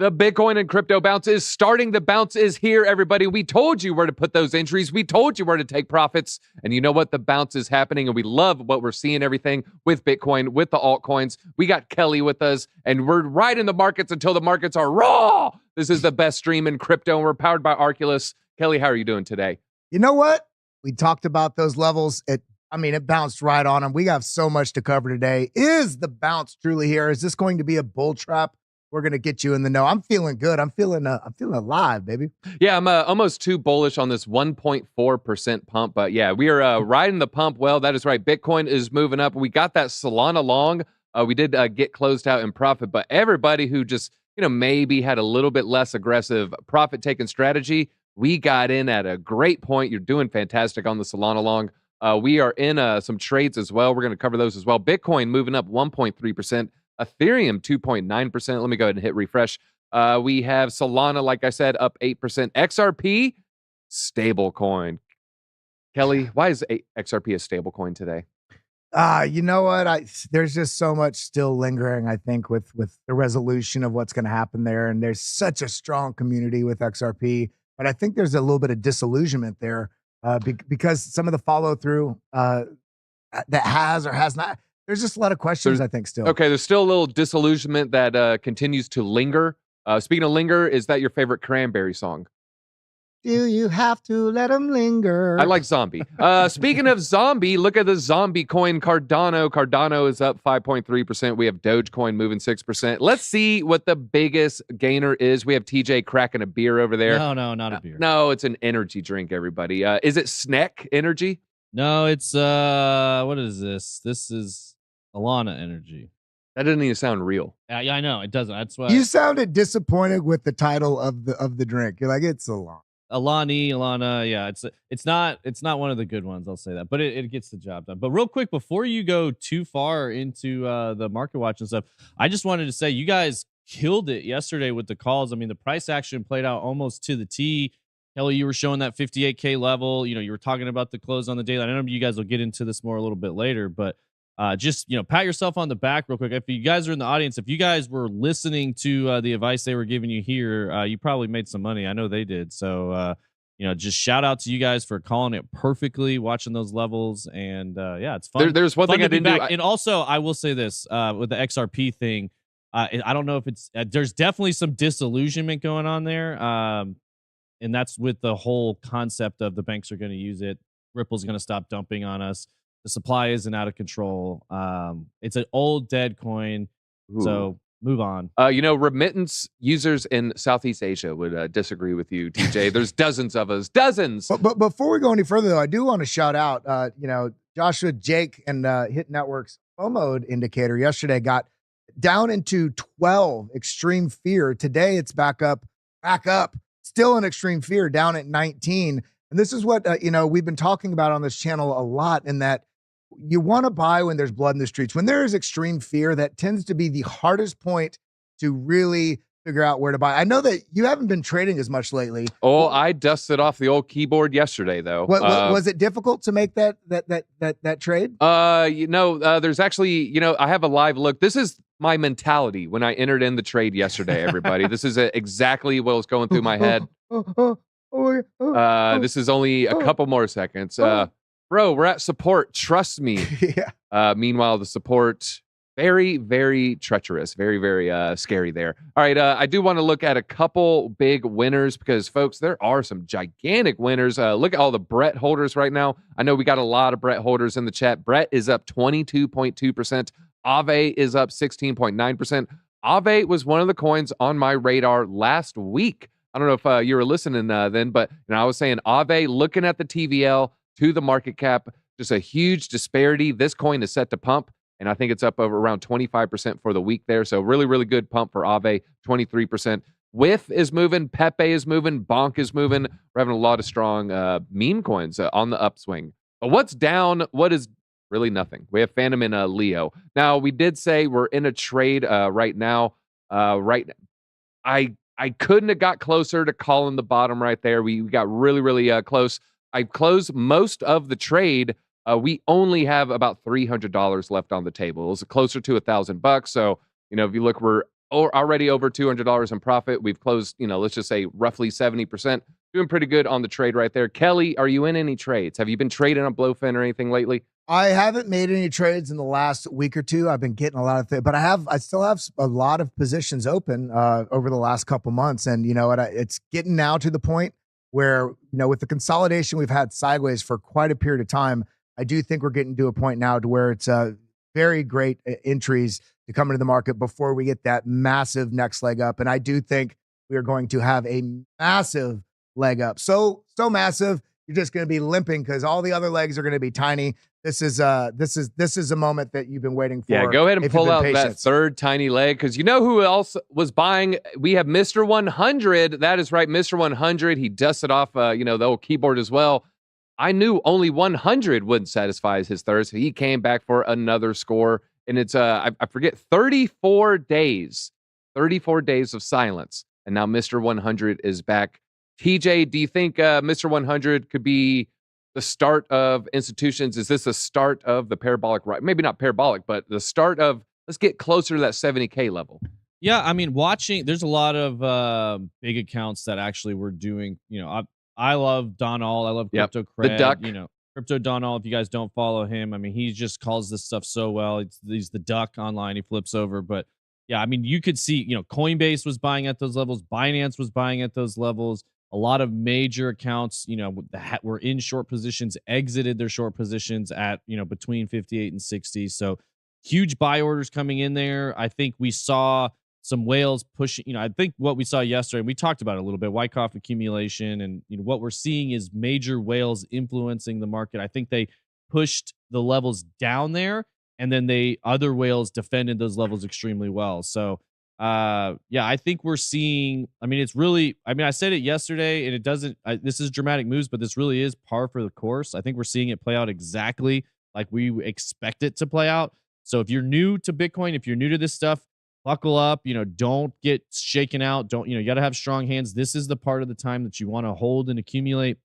The Bitcoin and crypto bounce is starting. The bounce is here, everybody. We told you where to put those entries. We told you where to take profits. And you know what? The bounce is happening, and we love what we're seeing, everything with Bitcoin, with the altcoins. We got Kelly with us, and we're riding the markets until the markets are raw. This is the best stream in crypto, and we're powered by Arculus. Kelly, how are you doing today? You know what? We talked about those levels. It bounced right on them. We have so much to cover today. Is the bounce truly here? Is this going to be a bull trap? We're going to get you in the know. I'm feeling good. I'm feeling alive, baby. Yeah, I'm almost too bullish on this 1.4% pump. But yeah, we are riding the pump well. That is right. Bitcoin is moving up. We got that Solana long. We did get closed out in profit. But everybody who just, maybe had a little bit less aggressive profit-taking strategy, we got in at a great point. You're doing fantastic on the Solana long. We are in some trades as well. We're going to cover those as well. Bitcoin moving up 1.3%. Ethereum 2.9%. Let me go ahead and hit refresh. We have Solana, like I said, up 8%. XRP, stable coin. Kelly, why is XRP a stable coin today? You know what? There's just so much still lingering, I think, with the resolution of what's going to happen there. And there's such a strong community with XRP. But I think there's a little bit of disillusionment there because some of the follow through that has or has not. There's just a lot of questions, I think, still. Okay, there's still a little disillusionment that continues to linger. Speaking of linger, is that your favorite Cranberry song? Do you have to let them linger? I like Zombie. Speaking of Zombie, look at the zombie coin Cardano. Cardano is up 5.3%. We have Dogecoin moving 6%. Let's see what the biggest gainer is. We have TJ cracking a beer over there. No, not a beer. No, it's an energy drink, everybody. Is it Snack Energy? No, it's what is this? This is Alana Energy. That doesn't even sound real. Yeah, I know it doesn't. That's why you sounded disappointed with the title of the drink. You're like, it's Alana. Alana. Yeah, it's not one of the good ones. I'll say that, but it gets the job done. But real quick, before you go too far into the market watch and stuff, I just wanted to say you guys killed it yesterday with the calls. I mean, the price action played out almost to the T. Kelly, you were showing that 58K level. You were talking about the close on the daily. I know you guys will get into this more a little bit later, but just, pat yourself on the back real quick. If you guys are in the audience, if you guys were listening to the advice they were giving you here, you probably made some money. I know they did. So, just shout out to you guys for calling it perfectly, watching those levels. And yeah, it's fun. There's one thing I didn't do. And also, I will say this with the XRP thing. I don't know if it's there's definitely some disillusionment going on there. And that's with the whole concept of the banks are going to use it. Ripple's going to stop dumping on us. The supply isn't out of control. It's an old dead coin. Ooh. So move on. Remittance users in Southeast Asia would disagree with you, TJ. There's dozens of us. Dozens. But before we go any further, though, I do want to shout out, Joshua, Jake, and Hit Network's FOMO indicator yesterday got down into 12 extreme fear. Today, it's back up. Still in extreme fear, down at 19. And this is what, we've been talking about on this channel a lot, in that you want to buy when there's blood in the streets. When there is extreme fear, that tends to be the hardest point to really figure out where to buy. I know that you haven't been trading as much lately. Oh, I dusted off the old keyboard yesterday, though. Was it difficult to make that trade? There's actually, I have a live look. This is my mentality when I entered in the trade yesterday, everybody. This is exactly what was going through my head. This is only a couple more seconds. Bro, we're at support. Trust me. Yeah. Meanwhile, the support, very, very treacherous. Very, very scary there. All right. I do want to look at a couple big winners because, folks, there are some gigantic winners. Look at all the Brett holders right now. I know we got a lot of Brett holders in the chat. Brett is up 22.2%. Aave is up 16.9%. Aave was one of the coins on my radar last week. I don't know if you were listening then, but I was saying Aave, looking at the TVL to the market cap, just a huge disparity. This coin is set to pump, and I think it's up over around 25% for the week there. So really, really good pump for Aave, 23%. WIF is moving, Pepe is moving, Bonk is moving. We're having a lot of strong meme coins on the upswing. But what's down? What is really nothing? We have Phantom and Leo. Now, we did say we're in a trade right now. I couldn't have got closer to calling the bottom right there. We got really, really close. I closed most of the trade. We only have about $300 left on the table. It was closer to $1,000. So, if you look, we're or already over $200 in profit. We've closed, let's just say roughly 70%. Doing pretty good on the trade right there. Kelly, are you in any trades? Have you been trading on Blofin or anything lately? I haven't made any trades in the last week or two. I've been getting a lot of things, but I still have a lot of positions open over the last couple months. And you know what? It's getting now to the point where, with the consolidation we've had sideways for quite a period of time, I do think we're getting to a point now to where it's very great entries to come into the market before we get that massive next leg up. And I do think we are going to have a massive leg up. So massive, you're just going to be limping because all the other legs are going to be tiny. This is a moment that you've been waiting for. Yeah, go ahead and pull out that third tiny leg, because you know who else was buying? We have Mr. 100. That is right, Mr. 100. He dusted off, the old keyboard as well. I knew only 100 wouldn't satisfy his thirst. So he came back for another score, and it's I forget 34 days of silence, and now Mr. 100 is back. TJ, do you think Mr. 100 could be the start of institutions? Is this the start of the parabolic rise? Maybe not parabolic, but the start of, let's get closer to that 70K level. Yeah, I mean, there's a lot of big accounts that actually were doing, I love Donald. I love Crypto Cred. The duck. Crypto Donald, if you guys don't follow him, I mean, he just calls this stuff so well. He's the duck online. He flips over. But yeah, I mean, you could see, Coinbase was buying at those levels. Binance was buying at those levels. A lot of major accounts, that were in short positions, exited their short positions at, between 58 and 60. So huge buy orders coming in there. I think we saw some whales pushing, I think what we saw yesterday, we talked about it a little bit, Wyckoff accumulation. And, what we're seeing is major whales influencing the market. I think they pushed the levels down there, and then other whales defended those levels extremely well. So, I think we're seeing, it's really, I said it yesterday, and it doesn't, this is dramatic moves, but this really is par for the course. I think we're seeing it play out exactly like we expect it to play out. So if you're new to Bitcoin, if you're new to this stuff, buckle up, don't get shaken out. You got to have strong hands. This is the part of the time that you want to hold and accumulate.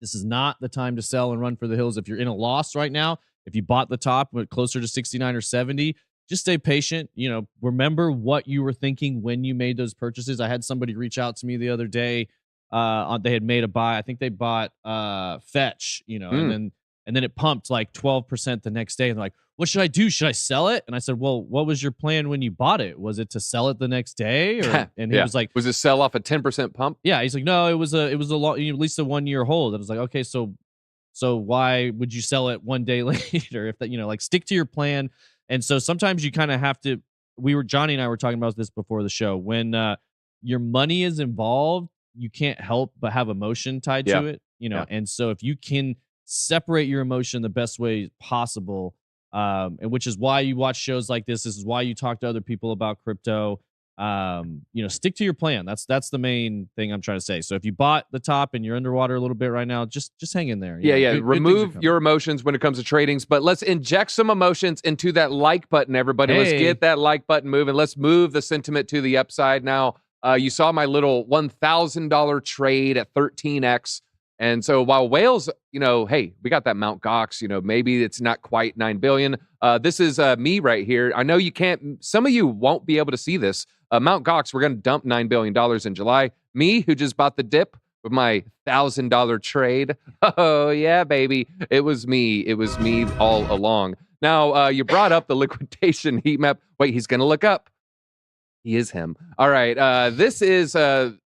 This is not the time to sell and run for the hills. If you're in a loss right now, if you bought the top, went closer to 69 or 70, just stay patient. Remember what you were thinking when you made those purchases. I had somebody reach out to me the other day. They had made a buy. I think they bought Fetch, and then it pumped like 12% the next day. And they're like, what should I do? Should I sell it? And I said, well, what was your plan when you bought it? Was it to sell it the next day? And he was like, was it sell off a 10% pump? Yeah. He's like, no, it was a long, at least a 1 year hold. I was like, okay, so why would you sell it one day later? If that, like, stick to your plan. And so sometimes you kind of have to, Johnny and I were talking about this before the show. When your money is involved, you can't help but have emotion tied to it, And so if you can separate your emotion the best way possible, and which is why you watch shows like this. This is why you talk to other people about crypto. Stick to your plan. That's the main thing I'm trying to say. So if you bought the top and you're underwater a little bit right now, just hang in there. Remove your emotions when it comes to tradings, but let's inject some emotions into that like button, everybody. Let's get that like button moving. Let's move the sentiment to the upside. Now, you saw my little $1,000 trade at 13x. And so while whales, hey, we got that Mt. Gox, maybe it's not quite 9 billion. This is me right here. I know you can't, some of you won't be able to see this. Mt. Gox, we're going to dump $9 billion in July. Me, who just bought the dip with my $1,000 trade. Oh, yeah, baby. It was me. It was me all along. Now, you brought up the liquidation heat map. Wait, he's going to look up. He is him. All right. This is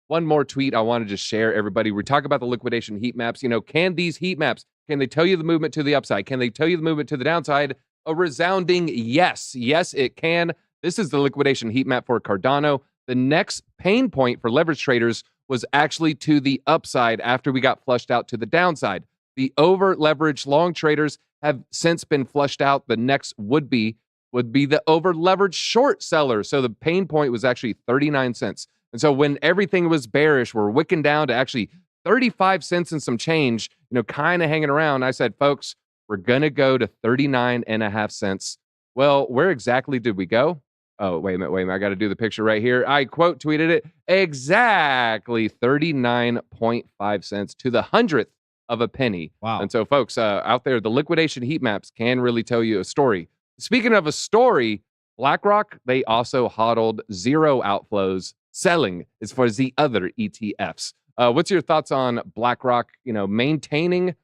one more tweet I want to just share, everybody. We talk about the liquidation heat maps. Can these heat maps, can they tell you the movement to the upside? Can they tell you the movement to the downside? A resounding yes. Yes, it can. This is the liquidation heat map for Cardano. The next pain point for leverage traders was actually to the upside after we got flushed out to the downside. The over leveraged long traders have since been flushed out. The next would be the over leveraged short sellers. So the pain point was actually 39 cents. And so when everything was bearish, we're wicking down to actually 35 cents and some change, kind of hanging around. I said, folks, we're going to go to 39.5 cents. Well, where exactly did we go? Oh, wait a minute. I got to do the picture right here. I quote tweeted it exactly 39.5 cents to the 100th of a penny. Wow. And so folks out there, the liquidation heat maps can really tell you a story. Speaking of a story, BlackRock, they also hodled zero outflows. Selling is for the other ETFs. What's your thoughts on BlackRock, maintaining,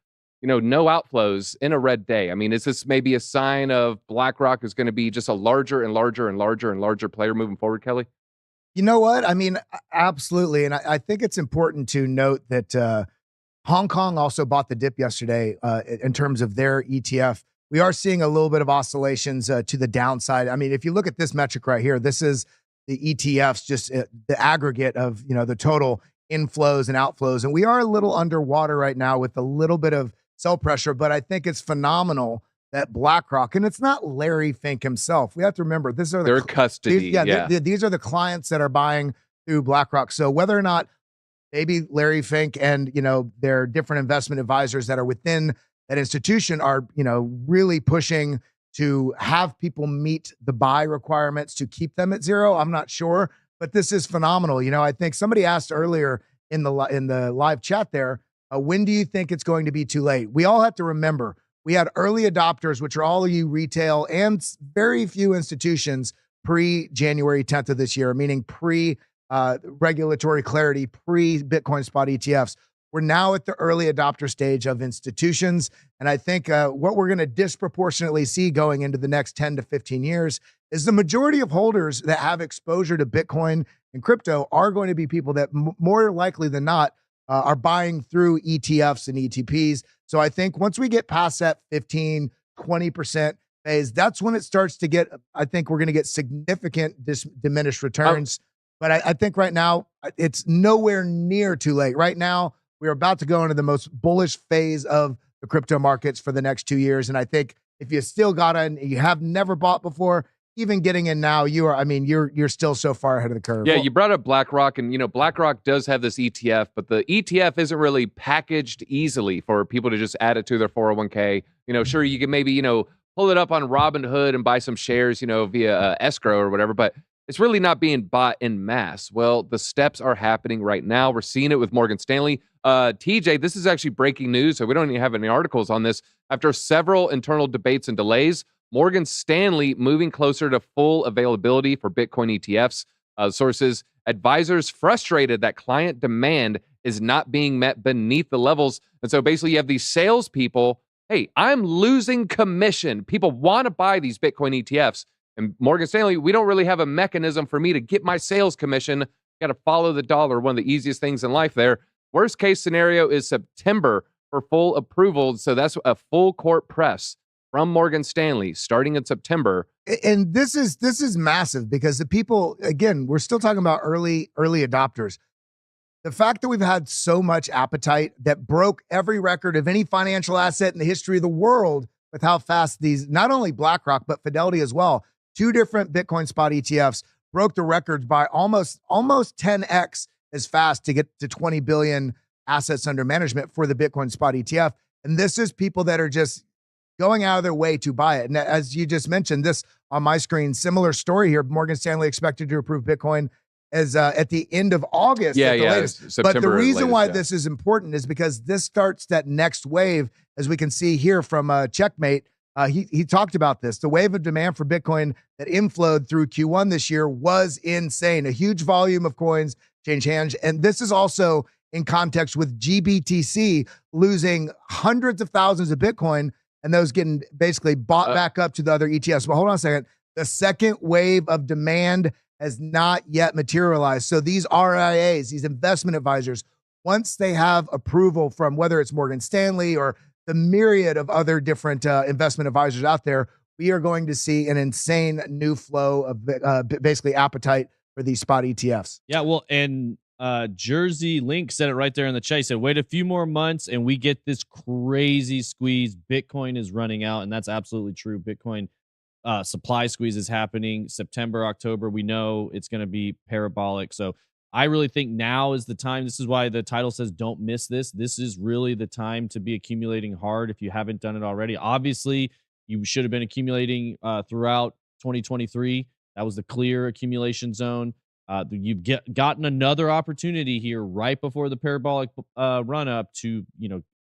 no outflows in a red day? I mean, is this maybe a sign of BlackRock is going to be just a larger and larger and larger and larger player moving forward, Kelly? You know what? I mean, absolutely. And I think it's important to note that Hong Kong also bought the dip yesterday in terms of their ETF. We are seeing a little bit of oscillations to the downside. I mean, if you look at this metric right here, this is the ETFs, just the aggregate of, the total inflows and outflows. And we are a little underwater right now with a little bit of sell pressure, but I think it's phenomenal that BlackRock, and it's not Larry Fink himself. We have to remember, these are Their custody. these are the clients that are buying through BlackRock. So whether or not maybe Larry Fink and, their different investment advisors that are within that institution are, really pushing to have people meet the buy requirements to keep them at zero. I'm not sure, but this is phenomenal. I think somebody asked earlier in the live chat there, when do you think it's going to be too late? We all have to remember we had early adopters, which are all of you retail and very few institutions pre-January 10th of this year, meaning regulatory clarity, pre-Bitcoin spot ETFs. We're now at the early adopter stage of institutions. And I think what we're going to disproportionately see going into the next 10 to 15 years is the majority of holders that have exposure to Bitcoin and crypto are going to be people that more likely than not are buying through ETFs and ETPs. So I think once we get past that 15, 20% phase, that's when it starts to get, I think we're going to get significant diminished returns. But I think right now it's nowhere near too late. Right now, we're about to go into the most bullish phase of the crypto markets for the next 2 years. And I think if you still got in, you have never bought before, even getting in now, you're still so far ahead of the curve. Yeah, you brought up BlackRock, and BlackRock does have this ETF, but the ETF isn't really packaged easily for people to just add it to their 401k. Sure, you can maybe pull it up on Robinhood and buy some shares, via escrow or whatever, but it's really not being bought in mass. Well, the steps are happening right now. We're seeing it with Morgan Stanley. TJ, this is actually breaking news, so we don't even have any articles on this. After several internal debates and delays, Morgan Stanley moving closer to full availability for Bitcoin ETFs. Sources, advisors frustrated that client demand is not being met beneath the levels. And so basically you have these salespeople, hey, I'm losing commission. People want to buy these Bitcoin ETFs. And Morgan Stanley, we don't really have a mechanism for me to get my sales commission. Got to follow the dollar, one of the easiest things in life there. Worst case scenario is September for full approval. So that's a full court press from Morgan Stanley starting in September. And this is massive because the people, again, we're still talking about early adopters. The fact that we've had so much appetite that broke every record of any financial asset in the history of the world with how fast these, not only BlackRock, but Fidelity as well, 2 different Bitcoin spot ETFs broke the records by almost 10x as fast to get to 20 billion assets under management for the Bitcoin spot ETF. And this is people that are just going out of their way to buy it. And as you just mentioned, this on my screen, similar story here. Morgan Stanley expected to approve Bitcoin as at the end of August. Yeah, at the latest. September but the reason latest, why this is important is because this starts that next wave, as we can see here from Checkmate. He talked about this. The wave of demand for Bitcoin that inflowed through Q1 this year was insane. A huge volume of coins change hands. And this is also in context with GBTC losing hundreds of thousands of Bitcoin and those getting basically bought back up to the other ETFs. But hold on a second. The second wave of demand has not yet materialized. So these RIAs, these investment advisors, once they have approval from whether it's Morgan Stanley or the myriad of other different investment advisors out there, we are going to see an insane new flow of basically appetite for these spot ETFs. Yeah, well, and Jersey Link said it right there in the chat. He said, wait a few more months and we get this crazy squeeze. Bitcoin is running out, and that's absolutely true. Bitcoin supply squeeze is happening September, October. We know it's going to be parabolic. So I really think now is the time. This is why the title says don't miss this. This is really the time to be accumulating hard if you haven't done it already. Obviously, you should have been accumulating throughout 2023. That was the clear accumulation zone. You've gotten another opportunity here right before the parabolic run up to,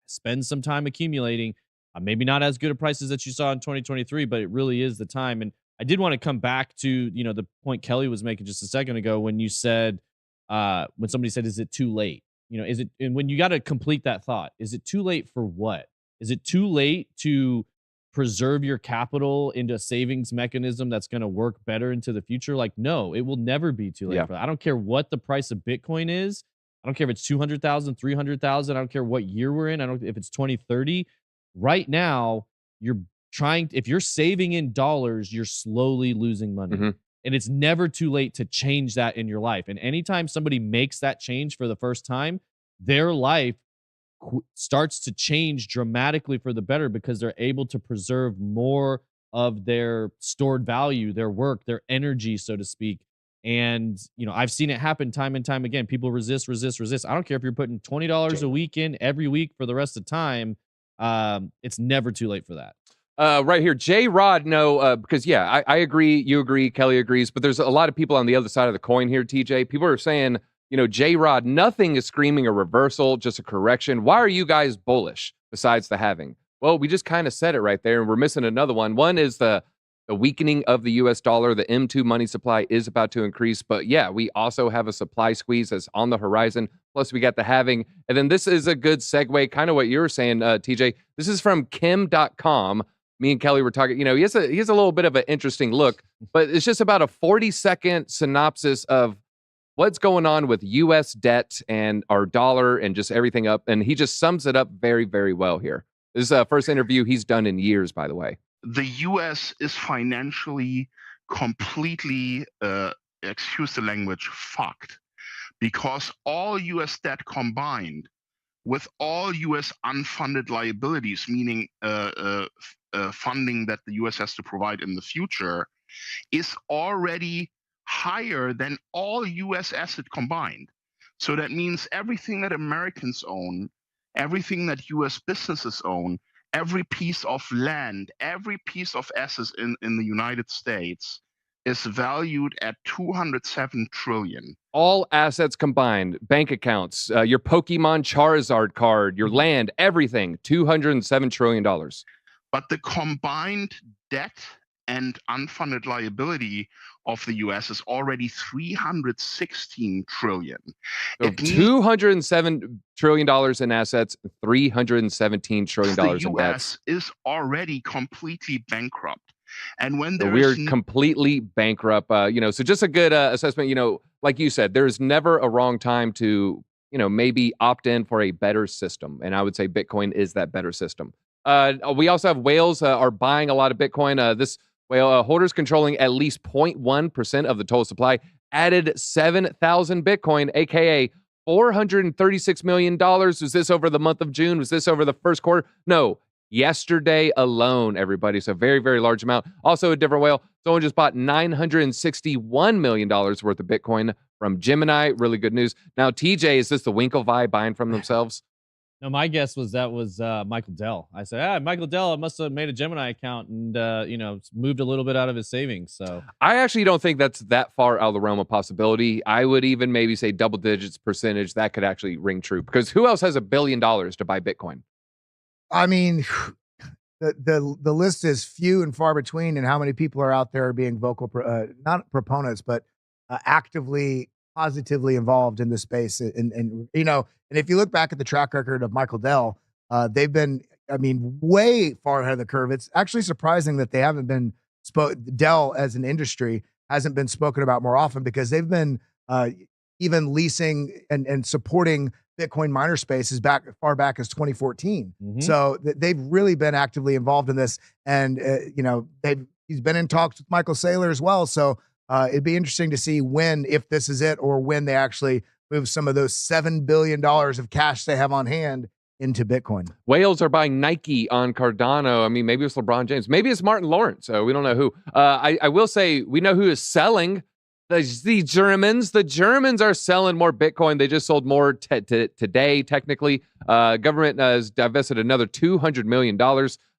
spend some time accumulating. Maybe not as good of prices that you saw in 2023, but it really is the time. And I did want to come back to, the point Kelly was making just a second ago when you said, when somebody said, is it too late? Is it, and when you got to complete that thought, is it too late for what? Is it too late to preserve your capital into a savings mechanism that's going to work better into the future? Like, no, it will never be too late Yeah. for that. I don't care what the price of Bitcoin is. I don't care if it's 200,000, 300,000. I don't care what year we're in. I don't, if it's 2030 right now, if you're saving in dollars, you're slowly losing money. Mm-hmm. And it's never too late to change that in your life. And anytime somebody makes that change for the first time, their life starts to change dramatically for the better because they're able to preserve more of their stored value, their work, their energy, so to speak. And, I've seen it happen time and time again. People resist. I don't care if you're putting $20 a week in every week for the rest of the time. It's never too late for that. Right here, J Rod, no, because I agree, you agree, Kelly agrees, but there's a lot of people on the other side of the coin here, TJ. People are saying, J Rod, nothing is screaming a reversal, just a correction. Why are you guys bullish besides the halving? Well, we just kind of said it right there, and we're missing another one. One is the weakening of the US dollar. The M2 money supply is about to increase, but yeah, we also have a supply squeeze that's on the horizon. Plus, we got the halving. And then this is a good segue, kind of what you were saying, TJ. This is from Kim.com. Me and Kelly were talking, he has a little bit of an interesting look, but it's just about a 40-second synopsis of what's going on with U.S. debt and our dollar and just everything up. And he just sums it up very, very well here. This is the first interview he's done in years, by the way. The U.S. is financially completely, excuse the language, fucked, because all U.S. debt combined with all U.S. unfunded liabilities, meaning funding that the U.S. has to provide in the future, is already higher than all U.S. assets combined. So that means everything that Americans own, everything that U.S. businesses own, every piece of land, every piece of assets in the United States is valued at $207 trillion. All assets combined, bank accounts, your Pokemon Charizard card, your land, everything, $207 trillion. But the combined debt and unfunded liability of the U.S. is already $316 trillion. So $207 trillion in assets, $317 trillion in debts. The U.S. is already completely bankrupt. And when we're completely bankrupt, so just a good assessment, like you said, there's never a wrong time to, maybe opt in for a better system. And I would say Bitcoin is that better system. We also have whales are buying a lot of Bitcoin. This whale holders controlling at least 0.1% of the total supply added 7,000 Bitcoin, aka $436 million. Was this over the month of June? Was this over the first quarter? No. Yesterday alone, everybody. So very, very large amount. Also a different whale. Someone just bought $961 million worth of Bitcoin from Gemini. Really good news. Now, TJ, is this the Winklevi buying from themselves? No, my guess was that was Michael Dell. I said, Michael Dell must have made a Gemini account and, moved a little bit out of his savings. So I actually don't think that's that far out of the realm of possibility. I would even maybe say double digits percentage. That could actually ring true, because who else has $1 billion to buy Bitcoin? I mean, the list is few and far between, and how many people are out there being vocal, not proponents, but actively, positively involved in this space. And if you look back at the track record of Michael Dell, they've been, way far ahead of the curve. It's actually surprising that they haven't been Dell as an industry hasn't been spoken about more often, because they've been even leasing and supporting Bitcoin miner space as far back as 2014. Mm-hmm. So they've really been actively involved in this. And, he's been in talks with Michael Saylor as well. So it'd be interesting to see if this is it, or when they actually move some of those $7 billion of cash they have on hand into Bitcoin. Whales are buying Nike on Cardano. Maybe it's LeBron James. Maybe it's Martin Lawrence. We don't know who. I will say we know who is selling. The Germans. The Germans are selling more Bitcoin. They just sold more today, technically. Government has divested another $200 million.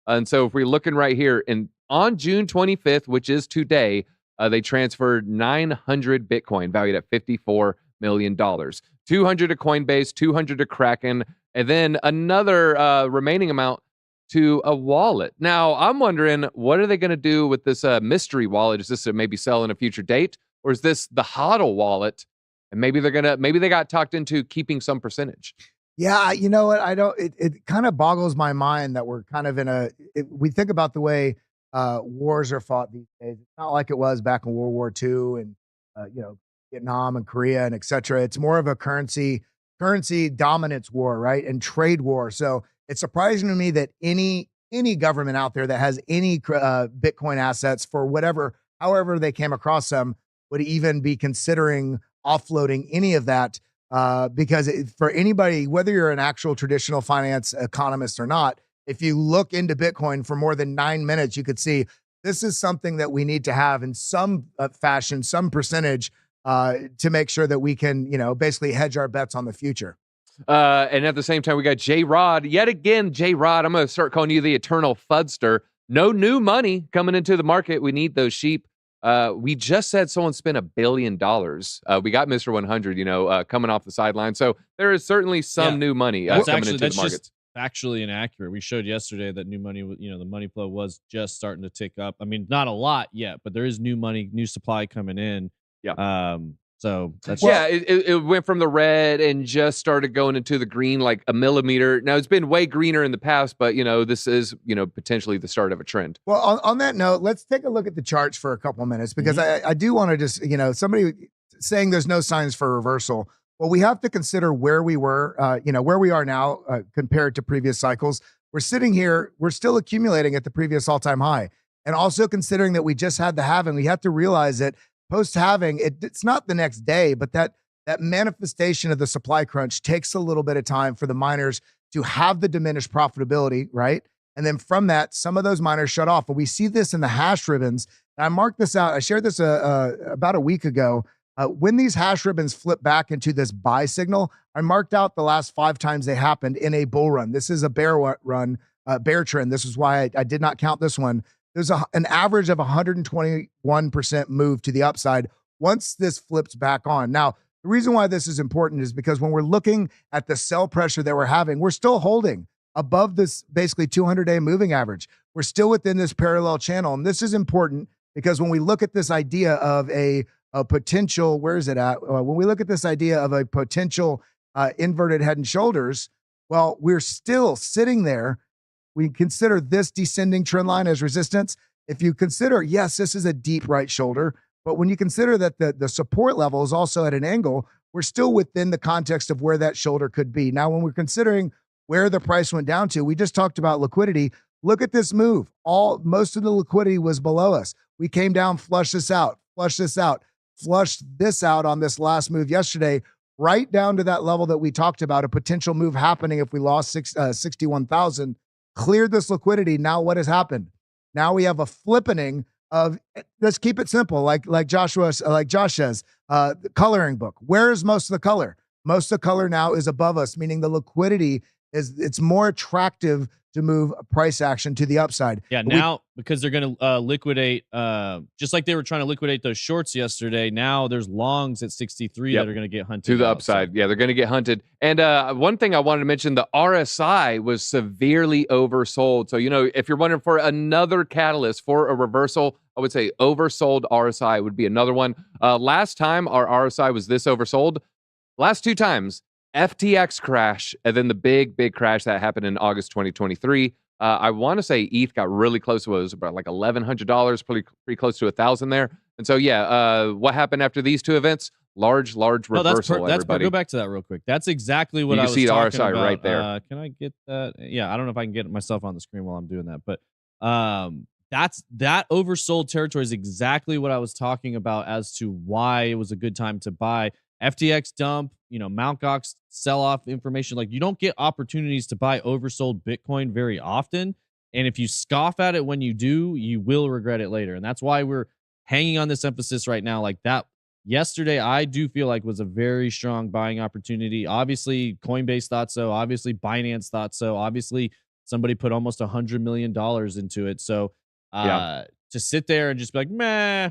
And so if we're looking right here, on June 25th, which is today, they transferred 900 Bitcoin valued at $54 million. 200 to Coinbase, 200 to Kraken, and then another remaining amount to a wallet. Now, I'm wondering, what are they going to do with this mystery wallet? Is this maybe sell in a future date, or is this the HODL wallet? And maybe they got talked into keeping some percentage. Yeah, you know what? I don't. It kind of boggles my mind that we're kind of in we think about the way wars are fought these days. It's not like it was back in World War II and Vietnam and Korea and et cetera. It's more of a currency dominance war, right? And trade war. So it's surprising to me that any government out there that has any Bitcoin assets for however they came across them would even be considering offloading any of that. Because for anybody, whether you're an actual traditional finance economist or not, if you look into Bitcoin for more than 9 minutes, you could see this is something that we need to have in some fashion, some percentage, to make sure that we can, basically hedge our bets on the future. And at the same time, we got J-Rod. Yet again, J-Rod, I'm going to start calling you the eternal fudster. No new money coming into the market. We need those sheep. We just said someone spent $1 billion. We got Mr. 100, coming off the sideline. So there is certainly some new money coming into the markets. Factually inaccurate. We showed yesterday that new money, the money flow was just starting to tick up. I mean, not a lot yet, but there is new money, new supply coming in. Yeah. So that's it went from the red and just started going into the green like a millimeter. Now it's been way greener in the past, but this is potentially the start of a trend. Well, on that note, let's take a look at the charts for a couple of minutes because I do want to just somebody saying there's no signs for reversal. Well, we have to consider where we were, where we are now compared to previous cycles. We're sitting here, we're still accumulating at the previous all-time high, and also considering that we just had the halving, we have to realize that post-halving, it's not the next day, but that manifestation of the supply crunch takes a little bit of time for the miners to have the diminished profitability, right? And then from that, some of those miners shut off. And we see this in the hash ribbons. And I marked this out. I shared this about a week ago. When these hash ribbons flip back into this buy signal, I marked out the last 5 times they happened in a bull run. This is a bear trend. This is why I did not count this one. There's an average of 121% move to the upside once this flips back on. Now, the reason why this is important is because when we're looking at the sell pressure that we're having, we're still holding above this basically 200-day moving average. We're still within this parallel channel. And this is important because when we look at this idea of a potential, where is it at? When we look at this idea of a potential inverted head and shoulders, well, we're still sitting there. We consider this descending trend line as resistance. If you consider, yes, this is a deep right shoulder, but when you consider that the support level is also at an angle, we're still within the context of where that shoulder could be. Now, when we're considering where the price went down to, we just talked about liquidity. Look at this move. Most of the liquidity was below us. We came down, flushed this out on this last move yesterday, right down to that level that we talked about, a potential move happening if we lost 61,000. Cleared this liquidity. Now what has happened? Now we have a flippening of, let's keep it simple, like Josh says, the coloring book. Where is most of the color? Most of the color now is above us, meaning the liquidity it's more attractive to move price action to the upside. Yeah, now because they're going to liquidate, just like they were trying to liquidate those shorts yesterday. Now there's longs at 63 that are going to get hunted to the upside. Yeah, they're going to get hunted. And one thing I wanted to mention: the RSI was severely oversold. So if you're wondering for another catalyst for a reversal, I would say oversold RSI would be another one. Last time our RSI was this oversold. Last 2 times. FTX crash, and then the big crash that happened in August 2023. I want to say ETH got really close. It was about like $1,100, pretty close to 1,000 there. And so, what happened after these 2 events? Large reversal. Everybody, go back to that real quick. That's exactly what I was talking about. You can see the RSI right there. Can I get that? Yeah, I don't know if I can get it myself on the screen while I'm doing that, but that oversold territory is exactly what I was talking about as to why it was a good time to buy. FTX dump, Mt. Gox sell-off information. Like, you don't get opportunities to buy oversold Bitcoin very often. And if you scoff at it when you do, you will regret it later. And that's why we're hanging on this emphasis right now. Like that yesterday, I do feel like was a very strong buying opportunity. Obviously, Coinbase thought so. Obviously, Binance thought so. Obviously, somebody put almost $100 million into it. So to sit there and just be like, meh,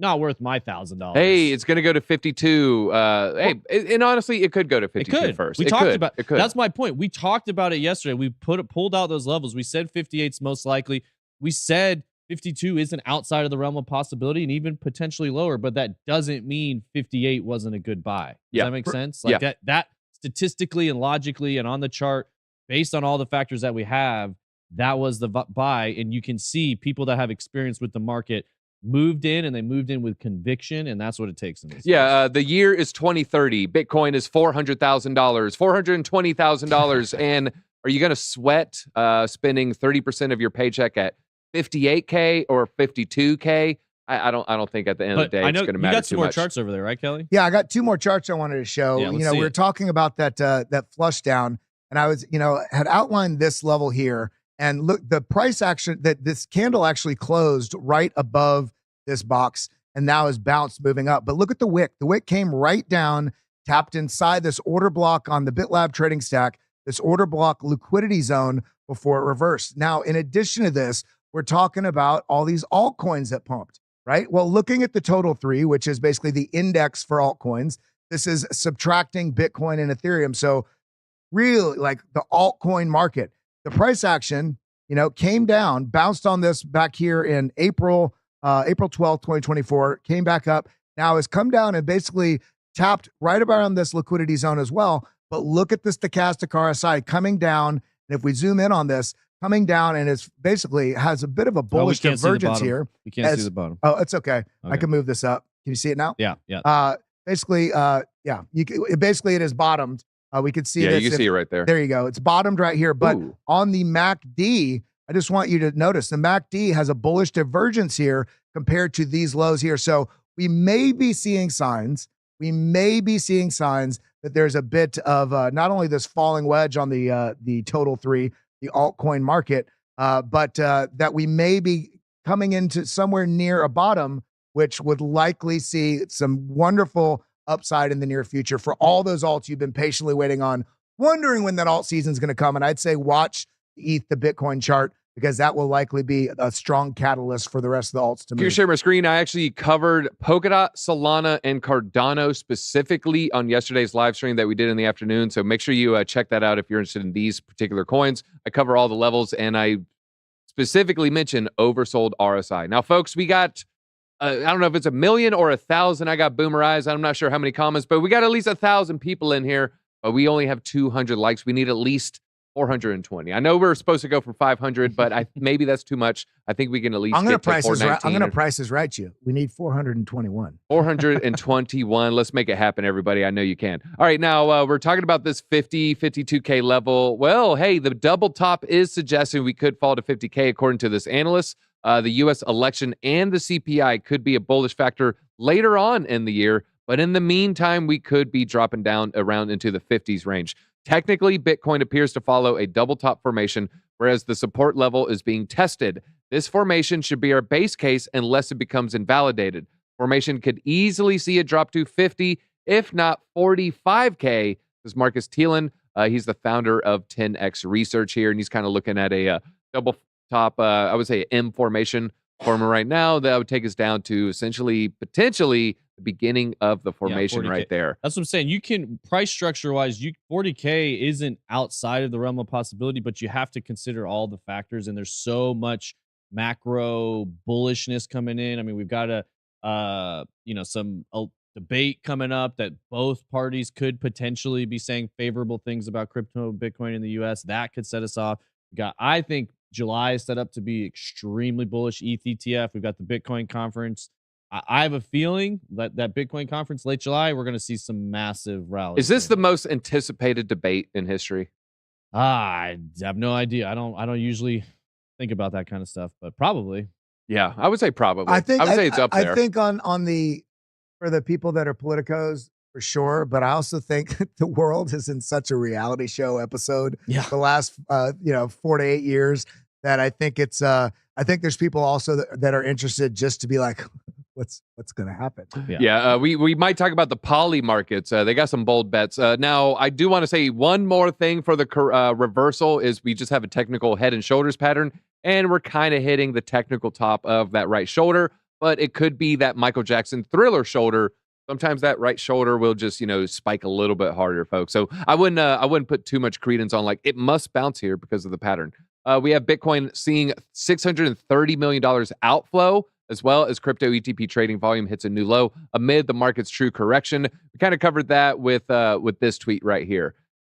not worth my $1,000. Hey, it's going to go to 52. And honestly, it could go to 52 it could. first. We it talked could. about it. Could. That's my point. We talked about it yesterday. We pulled out those levels. We said 58's most likely. We said 52 isn't outside of the realm of possibility and even potentially lower, but that doesn't mean 58 wasn't a good buy. Does that make sense? Like that statistically and logically and on the chart, based on all the factors that we have, that was the buy. And you can see people that have experience with the market moved in, and they moved in with conviction, and that's what it takes in this case. The year is 2030. Bitcoin is $400,000, $420,000. And are you going to sweat spending 30% of your paycheck at 58K or 52K? I don't think at the end of the day it's going to matter too much. You got some more charts over there, right, Kelly? Yeah, I got two more charts I wanted to show. Yeah, we were talking about that flush down, and I was, had outlined this level here. And look, the price action that this candle actually closed right above this box and now is bounced moving up. But look at the wick. The wick came right down, tapped inside this order block on the BitLab trading stack, this order block liquidity zone before it reversed. Now, in addition to this, we're talking about all these altcoins that pumped, right? Well, looking at the total 3, which is basically the index for altcoins, this is subtracting Bitcoin and Ethereum. So really like the altcoin market. The price action, came down, bounced on this back here in April 12th, 2024, came back up, now has come down and basically tapped right around this liquidity zone as well. But look at the stochastic RSI coming down. And if we zoom in on this, coming down, and it's basically has a bit of a bullish divergence here. We can't see the bottom. Oh, it's okay. I can move this up. Can you see it now? Yeah. Basically, it is bottomed. We can see this. You can see it right there. There you go. It's bottomed right here. But on the MACD, I just want you to notice the MACD has a bullish divergence here compared to these lows here. So we may be seeing signs. That there's a bit of not only this falling wedge on the total 3, the altcoin market, but that we may be coming into somewhere near a bottom, which would likely see some wonderful upside in the near future for all those alts you've been patiently waiting on, wondering when that alt season is going to come. And I'd say watch the Bitcoin chart, because that will likely be a strong catalyst for the rest of the alts to move. Can you share my screen? I actually covered Polkadot, Solana, and Cardano specifically on yesterday's live stream that we did in the afternoon. So make sure you check that out if you're interested in these particular coins. I cover all the levels, and I specifically mention oversold RSI. Now, folks, we got I don't know if it's 1 million or 1,000. I got boomer eyes. I'm not sure how many comments, but we got at least 1,000 people in here. But we only have 200 likes. We need at least 420. I know we're supposed to go for 500, but maybe that's too much. I think we can at least get to 419. I'm going to price this right you. We need 421. 421. Let's make it happen, everybody. I know you can. All right, now we're talking about this 52K level. Well, hey, the double top is suggesting we could fall to 50K according to this analyst. The U.S. election and the CPI could be a bullish factor later on in the year, but in the meantime, we could be dropping down around into the 50s range. Technically, Bitcoin appears to follow a double top formation, whereas the support level is being tested. This formation should be our base case unless it becomes invalidated. Formation could easily see it drop to 50, if not 45K. This is Marcus Thielen. He's the founder of 10X Research here, and he's kind of looking at a double top, I would say M formation forming right now. That would take us down to essentially, potentially, the beginning of the formation right there. That's what I'm saying. You can, price structure wise, 40K isn't outside of the realm of possibility, but you have to consider all the factors, and there's so much macro bullishness coming in. I mean, we've got some debate coming up that both parties could potentially be saying favorable things about crypto Bitcoin in the US. That could set us off. I think July is set up to be extremely bullish. ETH ETF. We've got the Bitcoin conference. I have a feeling that Bitcoin conference late July, we're going to see some massive rallies. Is this the most anticipated debate in history? I have no idea. I don't usually think about that kind of stuff, but probably. Yeah, I would say probably. I would say it's up there. I think for the people that are politicos, for sure, but I also think the world is in such a reality show episode the last 4 to 8 years that I think it's I think there's people also that are interested just to be like, what's going to happen. We might talk about the poly markets. They got some bold bets. Now I do want to say one more thing for the reversal is we just have a technical head and shoulders pattern, and we're kind of hitting the technical top of that right shoulder. but it could be that Michael Jackson Thriller shoulder. Sometimes that right shoulder will just, spike a little bit harder, folks. So I wouldn't put too much credence on like it must bounce here because of the pattern. We have Bitcoin seeing $630 million outflow, as well as crypto ETP trading volume hits a new low amid the market's true correction. We kind of covered that with this tweet right here.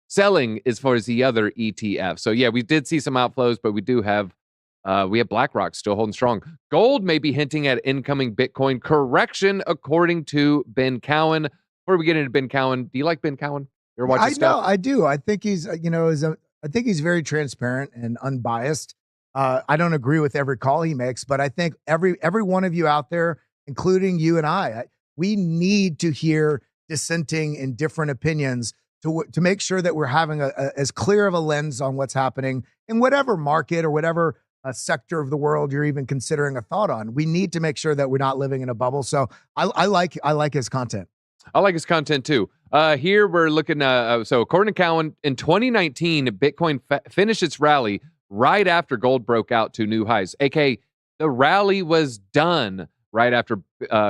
Selling is for the other ETF. So yeah, we did see some outflows, but we have BlackRock still holding strong. Gold may be hinting at incoming Bitcoin correction, according to Ben Cowan. Before we get into Ben Cowan, do you like Ben Cowan? You're watching stuff? I do. I think he's, I think he's very transparent and unbiased. I don't agree with every call he makes, but I think every one of you out there, including you and we need to hear dissenting and different opinions to make sure that we're having as clear of a lens on what's happening in whatever market or whatever sector of the world you're even considering a thought on. We need to make sure that we're not living in a bubble. So I like his content. I like his content too. Here we're looking so according to Cowan, in 2019, Bitcoin finished its rally right after gold broke out to new highs. AKA, the rally was done right after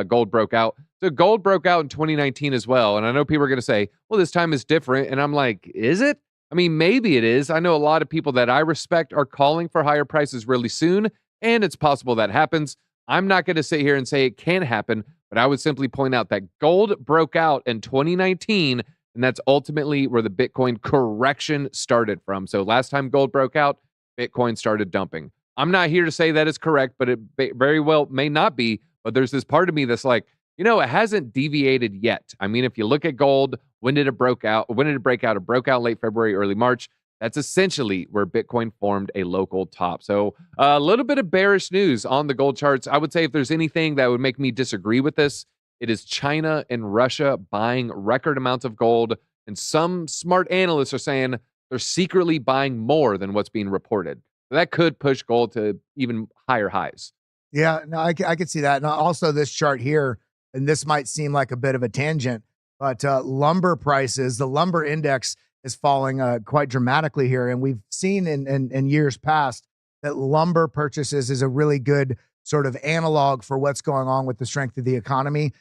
gold broke out. So gold broke out in 2019 as well. And I know people are going to say, well, this time is different. And I'm like, is it? I mean, maybe it is. I know a lot of people that I respect are calling for higher prices really soon, and it's possible that happens. I'm not going to sit here and say it can happen, but I would simply point out that gold broke out in 2019, and that's ultimately where the Bitcoin correction started from. So last time gold broke out, Bitcoin started dumping. I'm not here to say that it's correct, but it very well may not be. But there's this part of me that's like, it hasn't deviated yet. I mean, if you look at gold, when did it break out? It broke out late February, early March. That's essentially where Bitcoin formed a local top. So a little bit of bearish news on the gold charts. I would say if there's anything that would make me disagree with this, it is China and Russia buying record amounts of gold. And some smart analysts are saying they're secretly buying more than what's being reported. So that could push gold to even higher highs. Yeah, no, I could see that. And also this chart here, and this might seem like a bit of a tangent, but lumber prices, the lumber index is falling quite dramatically here. And we've seen in years past that lumber purchases is a really good sort of analog for what's going on with the strength of the economy,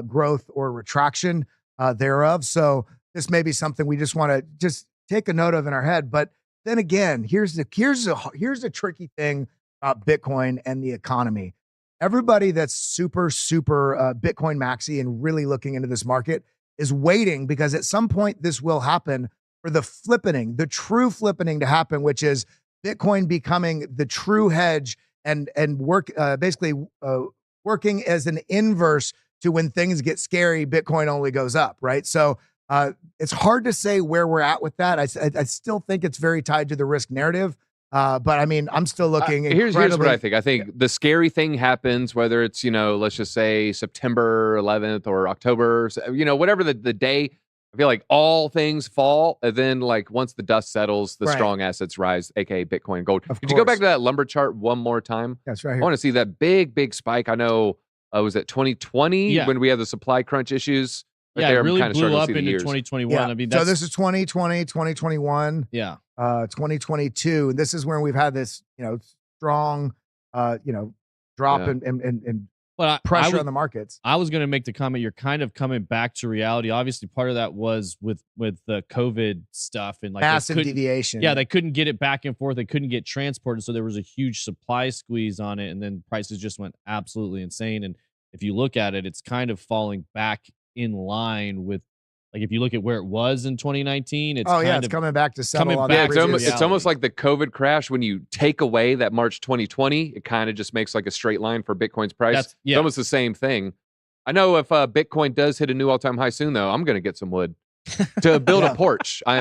growth or retraction thereof. So this may be something we just want to just take a note of in our head. But then again, here's the tricky thing about Bitcoin and the economy. Everybody that's super Bitcoin maxi and really looking into this market is waiting, because at some point this will happen for the true flippening to happen, which is Bitcoin becoming the true hedge and basically working as an inverse to when things get scary, Bitcoin only goes up, right? So it's hard to say where we're at with that. I still think it's very tied to the risk narrative. But I mean, I'm still looking. Here's what I think. I think the scary thing happens, whether it's, let's just say September 11th or October, whatever the day. I feel like all things fall. And then like once the dust settles, the strong assets rise, aka Bitcoin and gold. Could you go back to that lumber chart one more time? That's right here. I want to see that big spike. I know, was it 2020 when we had the supply crunch issues? Right there, it really blew up into 2021. Yeah. I mean, so this is 2020, 2021. Yeah. 2022. And this is when we've had this, strong, drop and pressure on the markets. I was going to make the comment, you're kind of coming back to reality. Obviously, part of that was with the COVID stuff and like massive deviation. Yeah, they couldn't get it back and forth. They couldn't get transported. So there was a huge supply squeeze on it. And then prices just went absolutely insane. And if you look at it, it's kind of falling back in line with, like, if you look at where it was in 2019, it's it's coming back to settle on that. It's almost like the COVID crash. When you take away that March 2020, it kind of just makes like a straight line for Bitcoin's price. It's almost the same thing. I know if Bitcoin does hit a new all-time high soon, though, I'm going to get some wood to build a porch. I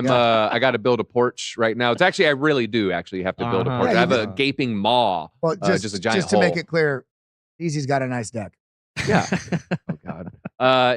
got to build a porch right now. It's actually, I really do actually have to build a porch. I have a gaping maw. Well, just a giant just to make it clear, Easy's got a nice deck. Yeah. Oh God.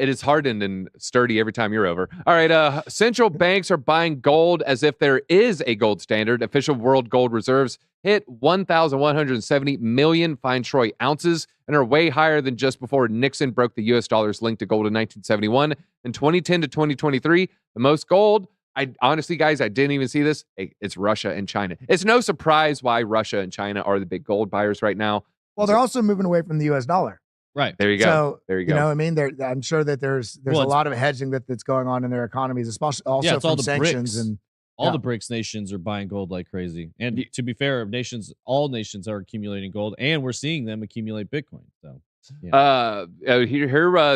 It is hardened and sturdy every time you're over. All right. Central banks are buying gold as if there is a gold standard. Official world gold reserves hit 1,170 million fine troy ounces and are way higher than just before Nixon broke the U.S. dollar's link to gold in 1971. In 2010 to 2023, the most gold. I honestly, guys, I didn't even see this. It's Russia and China. It's no surprise why Russia and China are the big gold buyers right now. Well, they're also moving away from the U.S. dollar. Right. There you go. So, there you go. know what I mean? I'm sure that there's Well, a it's- lot of hedging that's going on in their economies, especially also it's all from the sanctions BRICS. and All yeah. the BRICS nations are buying gold like crazy. And to be fair, all nations are accumulating gold, and we're seeing them accumulate Bitcoin. So,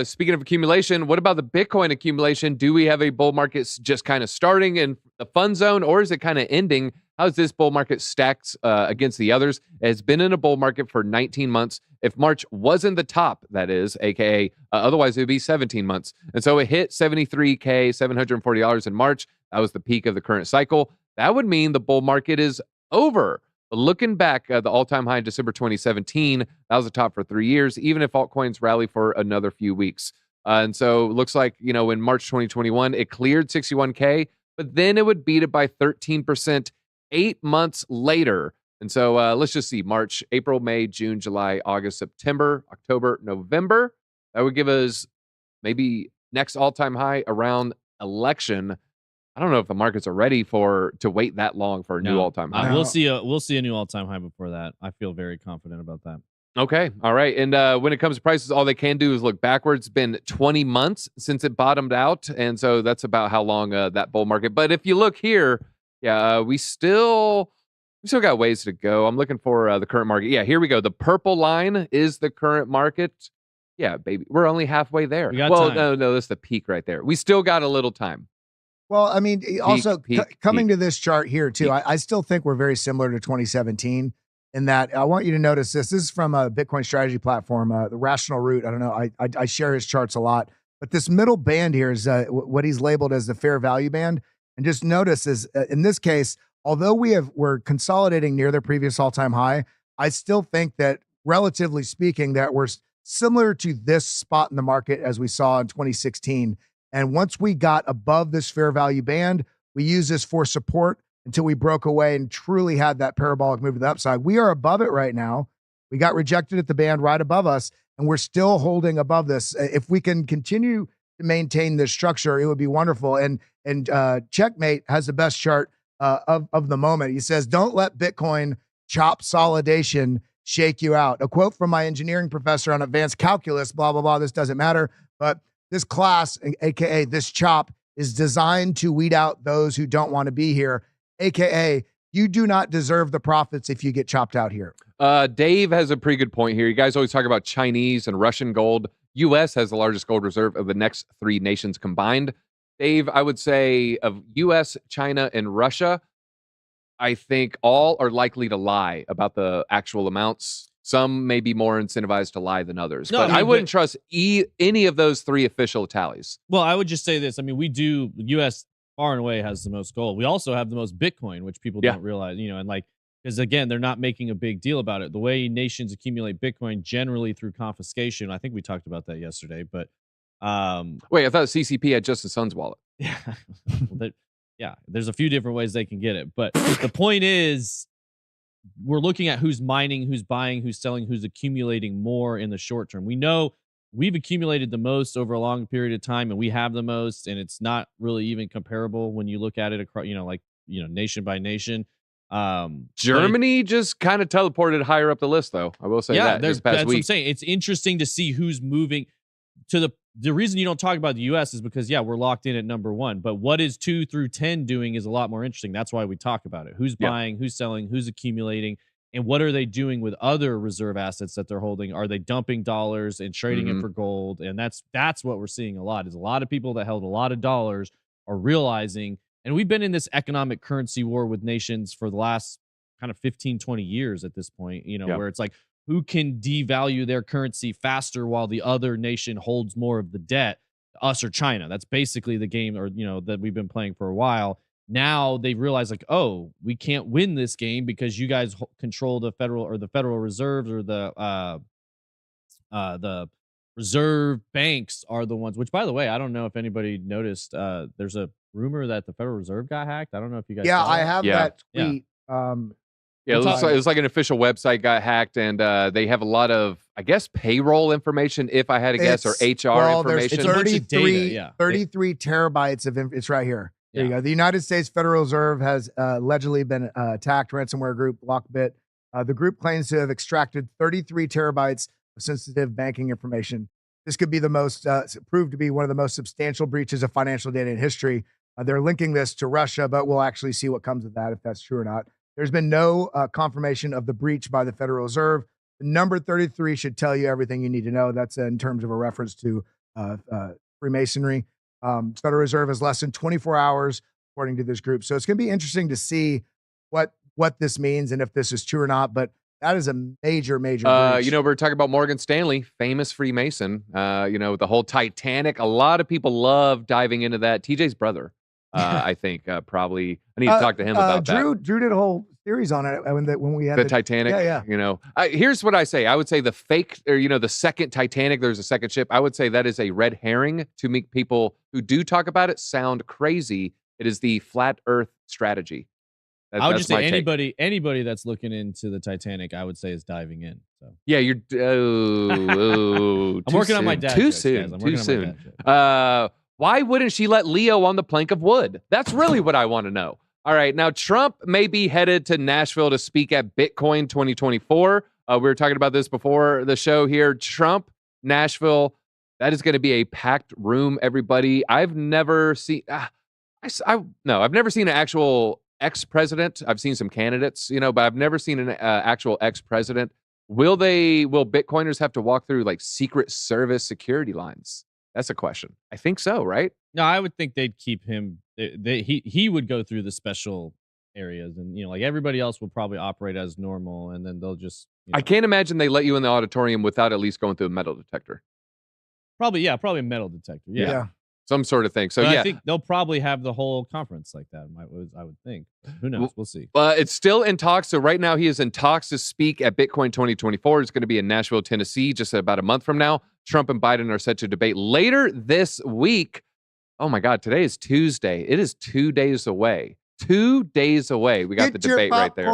Speaking of accumulation, what about the Bitcoin accumulation? Do we have a bull market just kind of starting in the fun zone, or is it kind of ending? How's this bull market stacked against the others? It's been in a bull market for 19 months. If March wasn't the top, that is, aka otherwise it would be 17 months. And so it hit $73,740 in March. That was the peak of the current cycle. That would mean the bull market is over. But looking back, the all-time high in December 2017, that was the top for 3 years, even if altcoins rally for another few weeks. And so it looks like, in March 2021, it cleared 61K, but then it would beat it by 13% 8 months later. And so let's just see, March, April, May, June, July, August, September, October, November. That would give us maybe next all-time high around election. I don't know if the markets are ready to wait that long for a new all-time high. We'll see a new all-time high before that. I feel very confident about that. Okay. All right. And when it comes to prices, all they can do is look backwards. It's been 20 months since it bottomed out. And so that's about how long that bull market. But if you look here, we still got ways to go. I'm looking for the current market. Yeah, here we go. The purple line is the current market. Yeah, baby. We're only halfway there. We got well, time. no, that's the peak right there. We still got a little time. Well, I mean, also coming peak. to this chart here too, I still think we're very similar to 2017 in that I want you to notice this. This is from a Bitcoin strategy platform, the Rational Root. I don't know. I share his charts a lot, but this middle band here is what he's labeled as the fair value band. And just notice is in this case, although we're consolidating near the previous all-time high, I still think that relatively speaking that we're similar to this spot in the market as we saw in 2016. And once we got above this fair value band, we used this for support until we broke away and truly had that parabolic move to the upside. We are above it right now. We got rejected at the band right above us, and we're still holding above this. If we can continue to maintain this structure, it would be wonderful. And Checkmate has the best chart of the moment. He says, "Don't let Bitcoin chop solidation shake you out." A quote from my engineering professor on advanced calculus, blah, blah, blah. This doesn't matter, but this class, aka this chop, is designed to weed out those who don't want to be here, aka you do not deserve the profits if you get chopped out here. Dave has a pretty good point here. You guys always talk about Chinese and Russian gold. U.S. has the largest gold reserve of the next 3 nations combined. Dave, I would say of U.S., China, and Russia, I think all are likely to lie about the actual amounts. Some may be more incentivized to lie than others. But I wouldn't trust any of those 3 official tallies. Well, I would just say this. I mean, the U.S. far and away has the most gold. We also have the most Bitcoin, which people don't realize, and because again, they're not making a big deal about it. The way nations accumulate Bitcoin generally through confiscation. I think we talked about that yesterday, but wait, I thought CCP had just the Sun's wallet. Yeah, there's a few different ways they can get it. But the point is, we're looking at who's mining, who's buying, who's selling, who's accumulating more in the short term. We know we've accumulated the most over a long period of time, and we have the most, and it's not really even comparable when you look at it across, nation by nation. Germany just kind of teleported higher up the list, though. I will say that this past that's week. What I'm saying. It's interesting to see who's moving to the reason you don't talk about the U.S. is because, we're locked in at number 1. But what is 2 through 10 doing is a lot more interesting. That's why we talk about it. Who's buying, who's selling, who's accumulating, and what are they doing with other reserve assets that they're holding? Are they dumping dollars and trading it for gold? And that's what we're seeing a lot, is a lot of people that held a lot of dollars are realizing, and we've been in this economic currency war with nations for the last kind of 15, 20 years at this point, where it's like, who can devalue their currency faster while the other nation holds more of the debt, us or China? That's basically the game, or that we've been playing for a while. Now they realize, like, oh, we can't win this game because you guys control the Federal Reserves, or the reserve banks are the ones. Which, by the way, I don't know if anybody noticed. There's a rumor that the Federal Reserve got hacked. I don't know if you guys. Yeah, saw I have that tweet. It was like an official website got hacked, and they have a lot of, I guess, payroll information, if I had to guess, or HR information. There's 33 data, 33 terabytes of it's right here. There you go. The United States Federal Reserve has allegedly been attacked. Ransomware group Lockbit. The group claims to have extracted 33 terabytes sensitive banking information. This could be the most proved to be one of the most substantial breaches of financial data in history. They're linking this to Russia, but we'll actually see what comes of that, if that's true or not. There's been no confirmation of the breach by the Federal Reserve. The number 33 should tell you everything you need to know. That's in terms of a reference to Freemasonry. Federal Reserve has less than 24 hours, according to this group. So it's going to be interesting to see what this means and if this is true or not. But that is a major breach. We're talking about Morgan Stanley, famous Freemason. The whole Titanic. A lot of people love diving into that. TJ's brother, I think, probably. I need to talk to him about that. Drew did a whole series on it when we had the Titanic. Yeah. Here's what I say. I would say the fake, or the second Titanic. There's a second ship. I would say that is a red herring to make people who do talk about it sound crazy. It is the flat Earth strategy. I would just say anybody that's looking into the Titanic, I would say, is diving in. So yeah, you're. I'm working on my dad. Too soon. Why wouldn't she let Leo on the plank of wood? That's really what I want to know. All right, now Trump may be headed to Nashville to speak at Bitcoin 2024. We were talking about this before the show here. Trump, Nashville, that is going to be a packed room. Everybody, I've never seen. I've never seen an actual ex-president. I've seen some candidates, but I've never seen an actual ex-president. Will Bitcoiners have to walk through like Secret Service security lines? That's a question. I think so, right? No, I would think they'd keep him. He would go through the special areas, and like everybody else will probably operate as normal, and then they'll just. I can't imagine they let you in the auditorium without at least going through a metal detector. Probably a metal detector. Yeah. Some sort of thing. So I think they'll probably have the whole conference like that. I would think. Who knows? We'll see. It's still in talks. So right now he is in talks to speak at Bitcoin 2024. It's going to be in Nashville, Tennessee, just about a month from now. Trump and Biden are set to debate later this week. Oh my God! Today is Tuesday. It is 2 days away. 2 days away. We got the debate right there.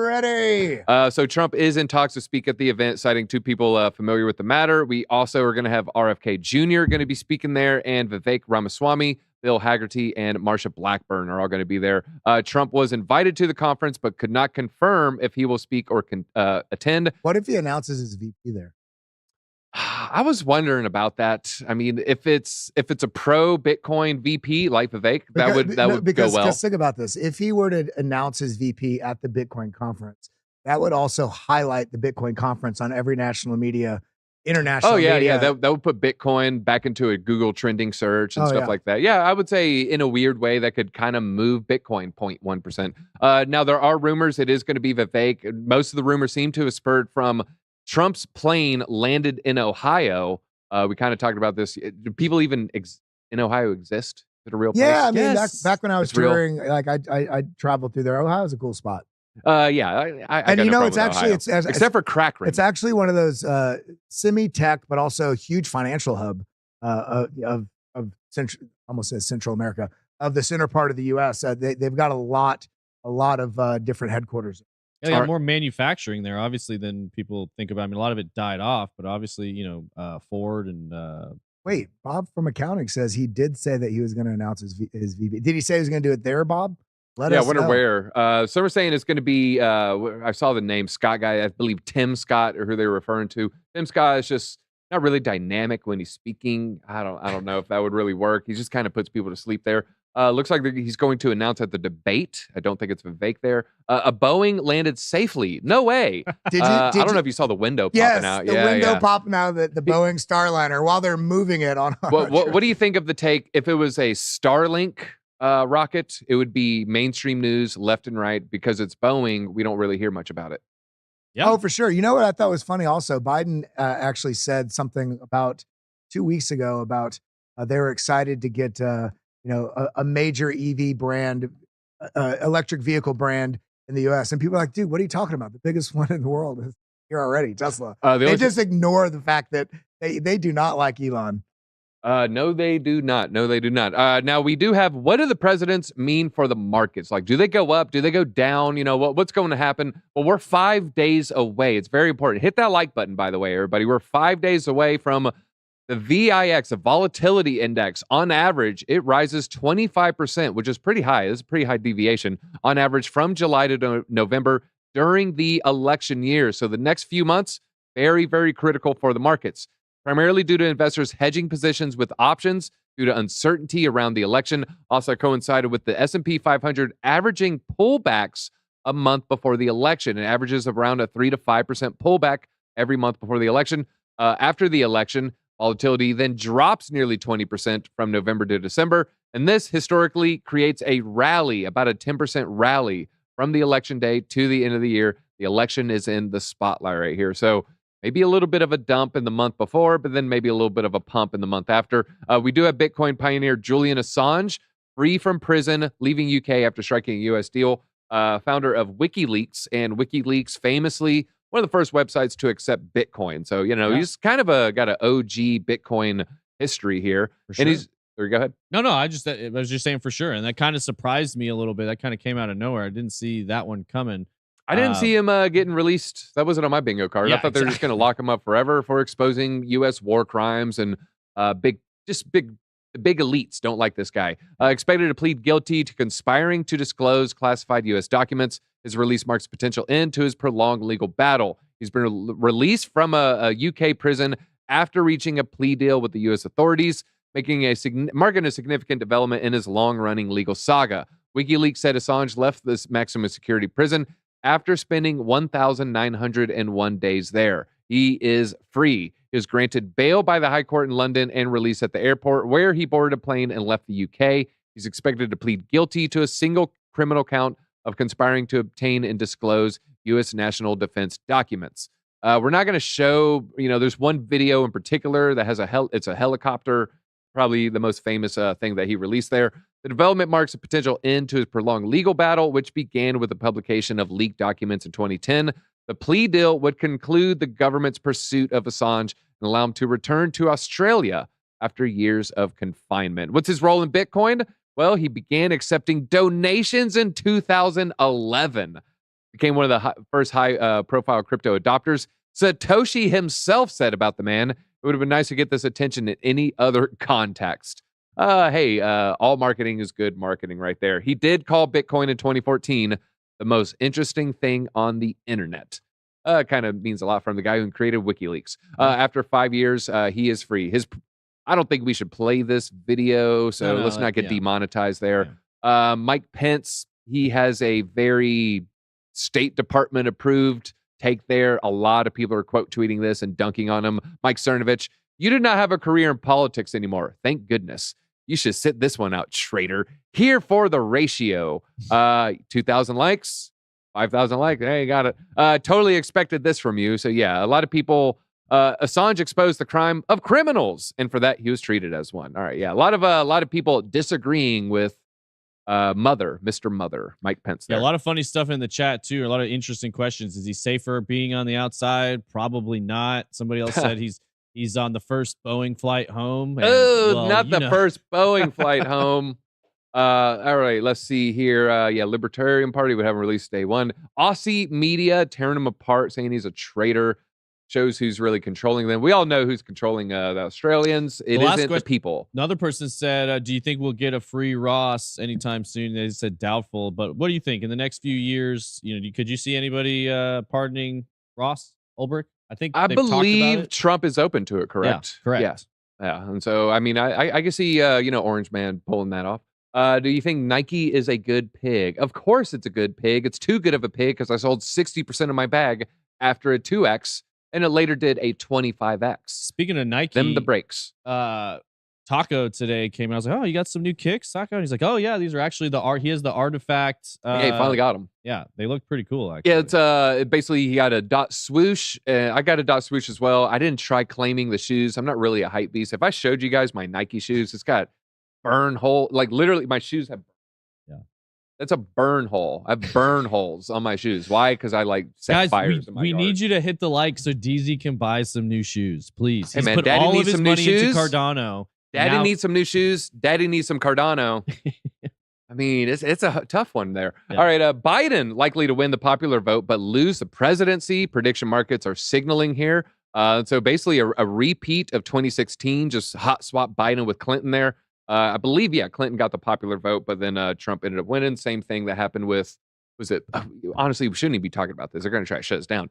Ready. So Trump is in talks to speak at the event, citing two people familiar with the matter. We also are going to have RFK Jr. going to be speaking there, and Vivek Ramaswamy, Bill Haggerty, and Marsha Blackburn are all going to be there. Trump was invited to the conference, but could not confirm if he will speak or attend. What if he announces his VP there? I was wondering about that. I mean, if it's a pro Bitcoin VP like Vivek, that would go well. Because think about this: if he were to announce his VP at the Bitcoin conference, that would also highlight the Bitcoin conference on every national media, international. media. Yeah. That would put Bitcoin back into a Google trending search and stuff like that. Yeah, I would say in a weird way that could kind of move Bitcoin 0.1%. Now there are rumors it is going to be Vivek. Most of the rumors seem to have spurred from Trump's plane landed in Ohio. We kind of talked about this. Do people even in Ohio exist? Is it a real place? Yeah, I mean, back when I was touring, like I traveled through there. Ohio's a cool spot. I it's actually except for crack ring. It's actually one of those semi-tech, but also a huge financial hub of central, almost says Central America, of the center part of the U.S. They've got a lot of different headquarters. Yeah, more manufacturing there, obviously, than people think about. I mean, a lot of it died off, but obviously, Ford and. Wait, Bob from accounting says he did say that he was going to announce his VP. Did he say he was going to do it there, Bob? I wonder where. Some are saying it's going to be. I saw the name Scott guy. I believe Tim Scott, or who they were referring to. Tim Scott is just not really dynamic when he's speaking. I don't know if that would really work. He just kind of puts people to sleep there. Looks like he's going to announce at the debate. I don't think it's Vivek there. A Boeing landed safely. No way. I don't know if you saw the window popping out. The window popping out of the Boeing Starliner while they're moving it on. What do you think of the take? If it was a Starlink rocket, it would be mainstream news left and right. Because it's Boeing, we don't really hear much about it. Yeah. Oh, for sure. You know what I thought was funny also? Biden actually said something about 2 weeks ago about they were excited to get a major EV brand, electric vehicle brand in the U.S. And people are like, dude, what are you talking about? The biggest one in the world is here already, Tesla. They just ignore the fact that they do not like Elon. No, they do not. Now, we do have, what do the presidents mean for the markets? Like, do they go up? Do they go down? What's going to happen? Well, we're 5 days away. It's very important. Hit that like button, by the way, everybody. We're 5 days away from the VIX, the volatility index. On average, it rises 25%, which is pretty high. This is a pretty high deviation on average from July to November during the election year. So the next few months, very, very critical for the markets, primarily due to investors hedging positions with options due to uncertainty around the election. Also coincided with the S&P 500 averaging pullbacks a month before the election. It averages around a 3 to 5% pullback every month before the election. After the election, volatility then drops nearly 20% from November to December. And this historically creates a rally, about a 10% rally from the election day to the end of the year. The election is in the spotlight right here. So maybe a little bit of a dump in the month before, but then maybe a little bit of a pump in the month after. We do have Bitcoin pioneer Julian Assange, free from prison, leaving UK after striking a U.S. deal. Founder of WikiLeaks, and WikiLeaks famously one of the first websites to accept Bitcoin. So, he's kind of got an OG Bitcoin history here. For sure. And he's, or go ahead. No, I was just saying for sure. And that kind of surprised me a little bit. That kind of came out of nowhere. I didn't see that one coming. I didn't see him getting released. That wasn't on my bingo card. Yeah, I thought they were just going to lock him up forever for exposing U.S. war crimes and big elites don't like this guy. Expected to plead guilty to conspiring to disclose classified U.S. documents. His release marks potential end to his prolonged legal battle. He's been released from a UK prison after reaching a plea deal with the U.S. authorities, marking a significant development in his long-running legal saga. WikiLeaks said Assange left this maximum security prison after spending 1,901 days there. He is free. He was granted bail by the High Court in London and released at the airport, where he boarded a plane and left the UK. He's expected to plead guilty to a single criminal count of conspiring to obtain and disclose U.S. national defense documents. We're not going to show, there's one video in particular that has it's a helicopter, probably the most famous thing that he released there. The development marks a potential end to his prolonged legal battle, which began with the publication of leaked documents in 2010. The plea deal would conclude the government's pursuit of Assange and allow him to return to Australia after years of confinement. What's his role in Bitcoin? Well, he began accepting donations in 2011. Became one of the first high-profile crypto adopters. Satoshi himself said about the man, "It would have been nice to get this attention in any other context." All marketing is good marketing right there. He did call Bitcoin in 2014 the most interesting thing on the internet. Kind of means a lot from the guy who created WikiLeaks. After 5 years, he is free. I don't think we should play this video, so let's not get demonetized there. Yeah. Mike Pence, he has a very State Department approved take there. A lot of people are quote tweeting this and dunking on him. Mike Cernovich, you do not have a career in politics anymore. Thank goodness. You should sit this one out, traitor. Here for the ratio. 2,000 likes, 5,000 likes. Hey, you got it. Totally expected this from you. So yeah, a lot of people. Assange exposed the crime of criminals, and for that he was treated as one. All right, yeah, a lot of people disagreeing with Mr. Mother, Mike Pence. There. Yeah, a lot of funny stuff in the chat too. A lot of interesting questions. Is he safer being on the outside? Probably not. Somebody else said he's on the first Boeing flight home. And, not the first Boeing flight home. All right, let's see here. Libertarian Party would have him released day one. Aussie media tearing him apart, saying he's a traitor. Shows who's really controlling them. We all know who's controlling the Australians. It isn't the people. Another person said, do you think we'll get a free Ross anytime soon? They said doubtful, but what do you think in the next few years? Could you see anybody pardoning Ross Ulbricht? I believe Trump is open to it. Correct. Yeah, correct. Yeah. And so, I mean, I can see, Orange Man pulling that off. Do you think Nike is a good pig? Of course it's a good pig. It's too good of a pig because I sold 60% of my bag after a 2X. And it later did a 25X. Speaking of Nike, them the breaks. Taco today came out. I was like, "Oh, you got some new kicks, Taco?" And he's like, "Oh yeah, these are actually the art. He has the artifact." He finally got them. Yeah, they look pretty cool. Actually, yeah. It's basically he got a dot swoosh. I got a dot swoosh as well. I didn't try claiming the shoes. I'm not really a hype beast. If I showed you guys my Nike shoes, it's got burn hole. Like literally, my shoes have. That's a burn hole. I have burn holes on my shoes. Why? Because I set fires in my yard. We need you to hit the like so DZ can buy some new shoes, please. He's put Daddy all of his money into Cardano. Daddy needs some new shoes. Daddy needs some Cardano. I mean, it's a tough one there. Yeah. All right, Biden likely to win the popular vote but lose the presidency. Prediction markets are signaling here. So basically a repeat of 2016, just hot swap Biden with Clinton there. I believe, Clinton got the popular vote, but then Trump ended up winning. Same thing that happened with was it? Honestly, we shouldn't even be talking about this. They're going to try to shut us down.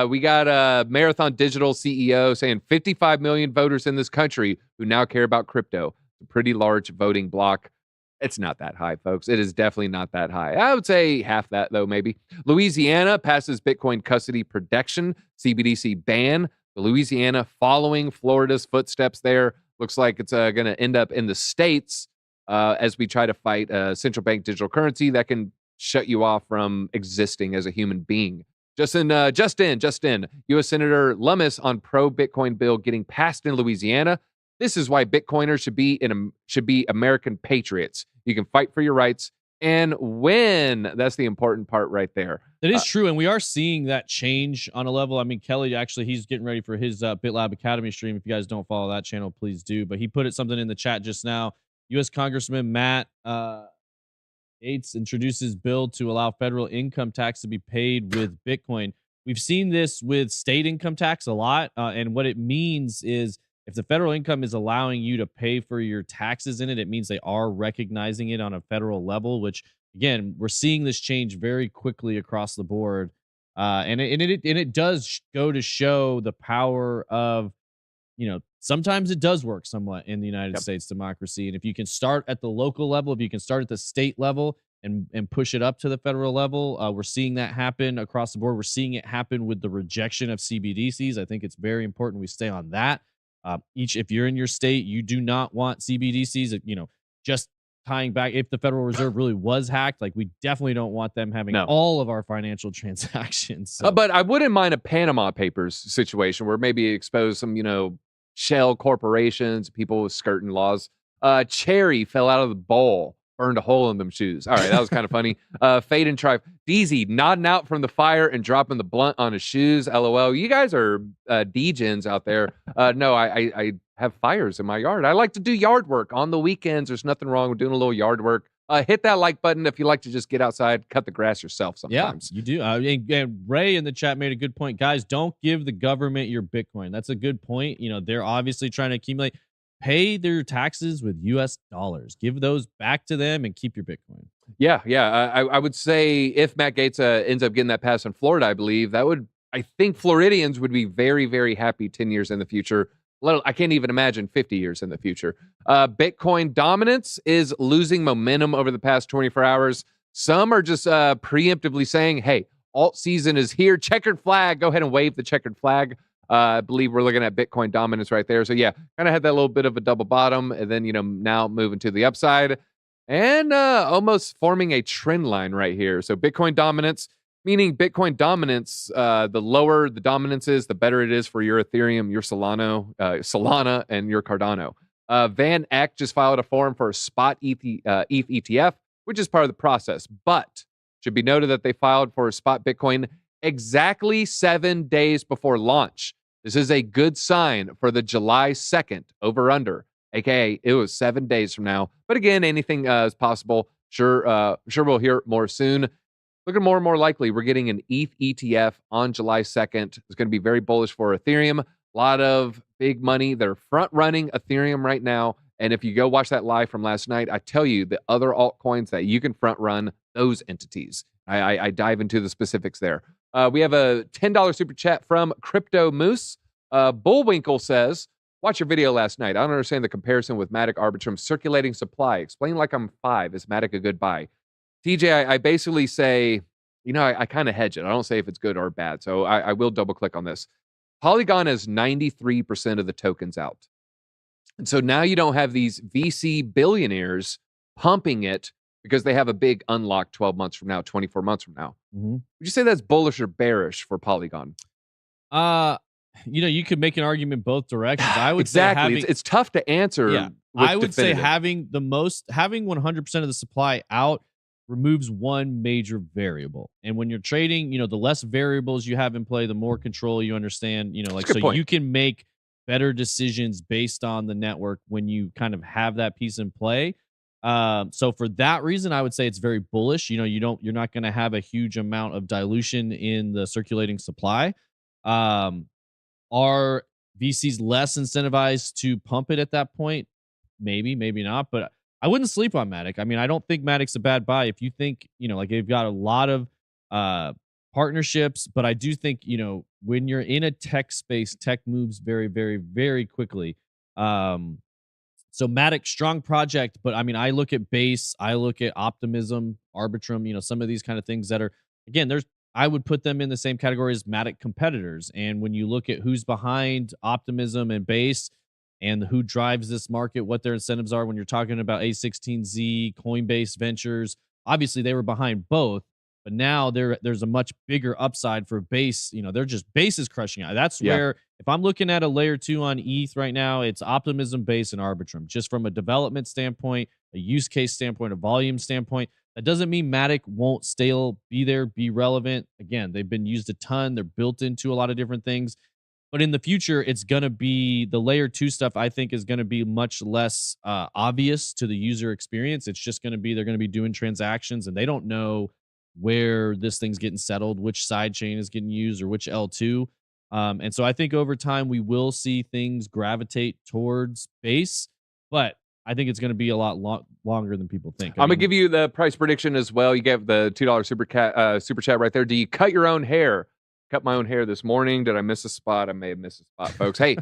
We got Marathon Digital CEO saying 55 million voters in this country who now care about crypto. It's a pretty large voting block. It's not that high, folks. It is definitely not that high. I would say half that, though, maybe. Louisiana passes Bitcoin custody protection, CBDC ban. Louisiana following Florida's footsteps there. Looks like it's going to end up in the states as we try to fight central bank digital currency that can shut you off from existing as a human being. Just in, U.S. Senator Lummis on pro-Bitcoin bill getting passed in Louisiana. This is why Bitcoiners should be American patriots. You can fight for your rights and win. That's the important part right there. That is true, and we are seeing that change on a level. I mean, Kelly, actually, he's getting ready for his BitLab Academy stream. If you guys don't follow that channel, please do. But he put something in the chat just now. U.S. Congressman Matt Gaetz introduces bill to allow federal income tax to be paid with Bitcoin. We've seen this with state income tax a lot, and what it means is if the federal income is allowing you to pay for your taxes in it, it means they are recognizing it on a federal level, which, again, we're seeing this change very quickly across the board. And it does go to show the power of, sometimes it does work somewhat in the United States democracy. And if you can start at the local level, if you can start at the state level and push it up to the federal level, we're seeing that happen across the board. We're seeing it happen with the rejection of CBDCs. I think it's very important we stay on that. If you're in your state, you do not want CBDCs, just tying back. If the Federal Reserve really was hacked, like, we definitely don't want them having all of our financial transactions. So. But I wouldn't mind a Panama Papers situation where maybe expose some, shell corporations, people with skirting laws. Cherry fell out of the bowl, burned a hole in them shoes. All right, that was kind of funny. Fade and Tribe. DZ nodding out from the fire and dropping the blunt on his shoes. LOL. You guys are degens out there. No, I have fires in my yard. I like to do yard work on the weekends. There's nothing wrong with doing a little yard work. Hit that like button if you like to just get outside, cut the grass yourself sometimes. Yeah, you do. And Ray in the chat made a good point. Guys, don't give the government your Bitcoin. That's a good point. They're obviously trying to accumulate. Pay their taxes with U.S. dollars. Give those back to them and keep your Bitcoin. Yeah. I would say if Matt Gaetz ends up getting that pass in Florida, I think Floridians would be very, very happy 10 years in the future. I can't even imagine 50 years in the future. Bitcoin dominance is losing momentum over the past 24 hours. Some are just preemptively saying, hey, alt season is here. Checkered flag. Go ahead and wave the checkered flag. I believe we're looking at Bitcoin dominance right there. So yeah, kind of had that little bit of a double bottom, and then, now moving to the upside and almost forming a trend line right here. So Bitcoin dominance, meaning Bitcoin dominance, the lower the dominance is, the better it is for your Ethereum, your Solana, and your Cardano. Van Eck just filed a form for a spot ETH ETF, which is part of the process. But should be noted that they filed for a spot Bitcoin exactly 7 days before launch. This is a good sign for the July 2nd over-under, aka it was 7 days from now. But again, anything is possible. Sure we'll hear more soon. Looking more and more likely, we're getting an ETH ETF on July 2nd. It's going to be very bullish for Ethereum. A lot of big money. They're front-running Ethereum right now. And if you go watch that live from last night, I tell you the other altcoins that you can front-run those entities. I dive into the specifics there. We have a $10 super chat from Crypto Moose. Bullwinkle says, watch your video last night. I don't understand the comparison with Matic Arbitrum circulating supply. Explain like I'm 5. Is Matic a good buy? TJ, I basically say, I kind of hedge it. I don't say if it's good or bad. So I will double click on this. Polygon has 93% of the tokens out. And so now you don't have these VC billionaires pumping it because they have a big unlock 12 months from now, 24 months from now. Mm-hmm. Would you say that's bullish or bearish for Polygon? You could make an argument both directions. I would exactly. Say it's tough to answer. Yeah, I would say having 100% of the supply out removes one major variable. And when you're trading, the less variables you have in play, the more control you understand, you can make better decisions based on the network when you kind of have that piece in play. So for that reason, I would say it's very bullish. You're not going to have a huge amount of dilution in the circulating supply. Are VCs less incentivized to pump it at that point? Maybe not. But I wouldn't sleep on Matic. I mean, I don't think Matic's a bad buy if you think, like they've got a lot of partnerships, but I do think, when you're in a tech space, tech moves very, very, very quickly. So Matic, strong project, but I mean, I look at Base, I look at Optimism, Arbitrum, some of these kind of things that are, again, I would put them in the same category as Matic competitors. And when you look at who's behind Optimism and Base and who drives this market, what their incentives are when you're talking about A16Z, Coinbase Ventures, obviously they were behind both, but now there's a much bigger upside for Base. Base is crushing it. That's where, if I'm looking at a layer 2 on ETH right now, it's Optimism, Base, and Arbitrum, just from a development standpoint, a use case standpoint, a volume standpoint. That doesn't mean Matic won't still be there, be relevant. Again, they've been used a ton. They're built into a lot of different things. But in the future, it's going to be the layer 2 stuff, I think, is going to be much less obvious to the user experience. It's just going to be, they're going to be doing transactions and they don't know where this thing's getting settled, which side chain is getting used or which L2. And so I think over time we will see things gravitate towards Base, but I think it's going to be a lot longer than people think. I'm going to give you the price prediction as well. You gave the $2 super chat right there. Do you cut your own hair? Cut my own hair this morning. Did I miss a spot? I may have missed a spot, folks. Hey,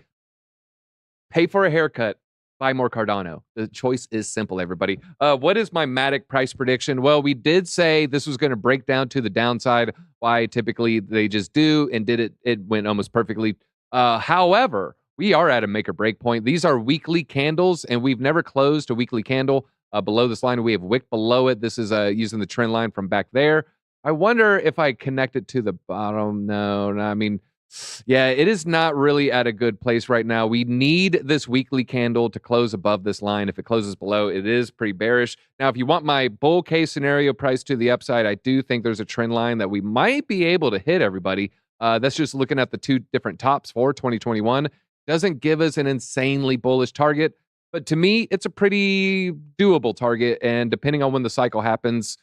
pay for a haircut. Buy more Cardano. The choice is simple, everybody. What is my Matic price prediction? Well, we did say this was going to break down to the downside. Why typically they just do, and did it. It went almost perfectly. However, we are at a make or break point. These are weekly candles, and we've never closed a weekly candle below this line. We have wick below it. This is using the trend line from back there. I wonder if I connect it to the bottom. No, I mean, yeah, it is not really at a good place right now. We need this weekly candle to close above this line. If it closes below, it is pretty bearish. Now, if you want my bull case scenario price to the upside, I do think there's a trend line that we might be able to hit, everybody. That's just looking at the two different tops for 2021. Doesn't give us an insanely bullish target, but to me, it's a pretty doable target. And depending on when the cycle happens,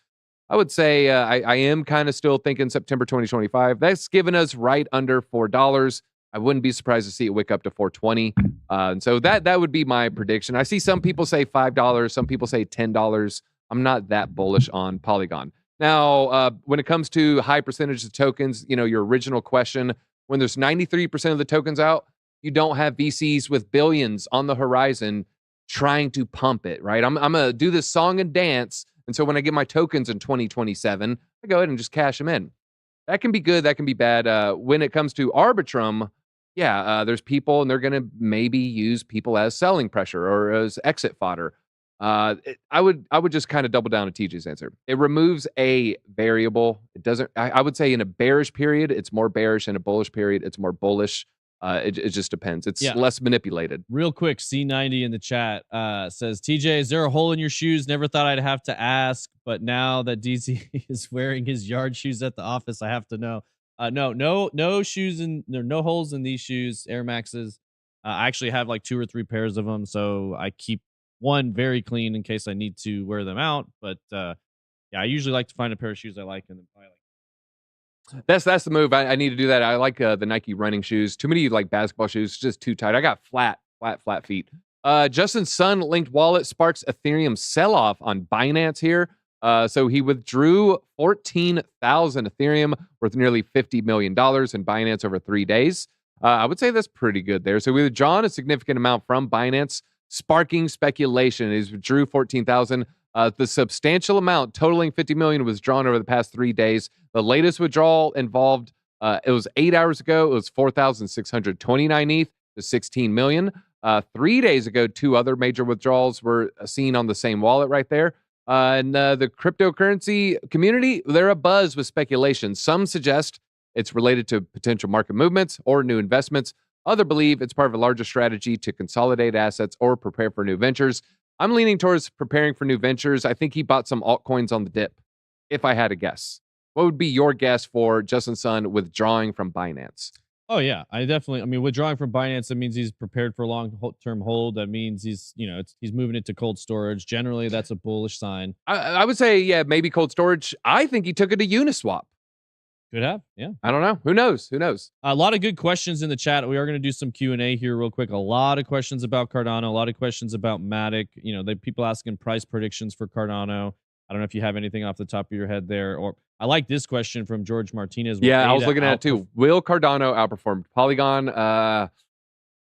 I would say I am kind of still thinking September 2025. That's given us right under $4. I wouldn't be surprised to see it wick up to 420. And so that would be my prediction. I see some people say $5, some people say $10. I'm not that bullish on Polygon. Now, when it comes to high percentage of tokens, your original question, when there's 93% of the tokens out, you don't have VCs with billions on the horizon trying to pump it, right? I'm going to do this song and dance. And so when I get my tokens in 2027, I go ahead and just cash them in. That can be good. That can be bad. When it comes to Arbitrum, there's people and they're going to maybe use people as selling pressure or as exit fodder. I would just kind of double down to TJ's answer. It removes a variable. It doesn't, I would say in a bearish period, it's more bearish. In a bullish period, it's more bullish. It just depends. It's less manipulated. Real quick, C90 in the chat says, TJ, is there a hole in your shoes? Never thought I'd have to ask, but now that DC is wearing his yard shoes at the office, I have to know. No shoes no holes in these shoes, Air Maxes. I actually have like 2 or 3 pairs of them, so I keep one very clean in case I need to wear them out. But I usually like to find a pair of shoes I like and then buy like. That's the move. I need to do that. I like the Nike running shoes. Too many like basketball shoes, just too tight. I got flat feet. Justin Sun linked wallet sparks Ethereum sell-off on Binance here. So he withdrew 14,000 Ethereum worth nearly $50 million in Binance over 3 days. I would say that's pretty good there. So we withdrawn a significant amount from Binance, sparking speculation. He withdrew 14,000. The substantial amount totaling 50 million was drawn over the past 3 days. The latest withdrawal involved, it was 8 hours ago. It was 4,629 ETH to 16 million. 3 days ago, 2 other major withdrawals were seen on the same wallet right there. And the cryptocurrency community, they're abuzz with speculation. Some suggest it's related to potential market movements or new investments. Others believe it's part of a larger strategy to consolidate assets or prepare for new ventures. I'm leaning towards preparing for new ventures. I think he bought some altcoins on the dip, if I had a guess. What would be your guess for Justin Sun withdrawing from Binance? Oh, yeah. Withdrawing from Binance, that means he's prepared for a long-term hold. That means he's moving it to cold storage. Generally, that's a bullish sign. I would say, maybe cold storage. I think he took it to Uniswap. Could have, yeah. I don't know. Who knows? Who knows? A lot of good questions in the chat. We are going to do some Q&A here real quick. A lot of questions about Cardano, a lot of questions about Matic. You know, people asking price predictions for Cardano. I don't know if you have anything off the top of your head there. Or I like this question from George Martinez. Yeah, I was looking at it too. Will Cardano outperform Polygon?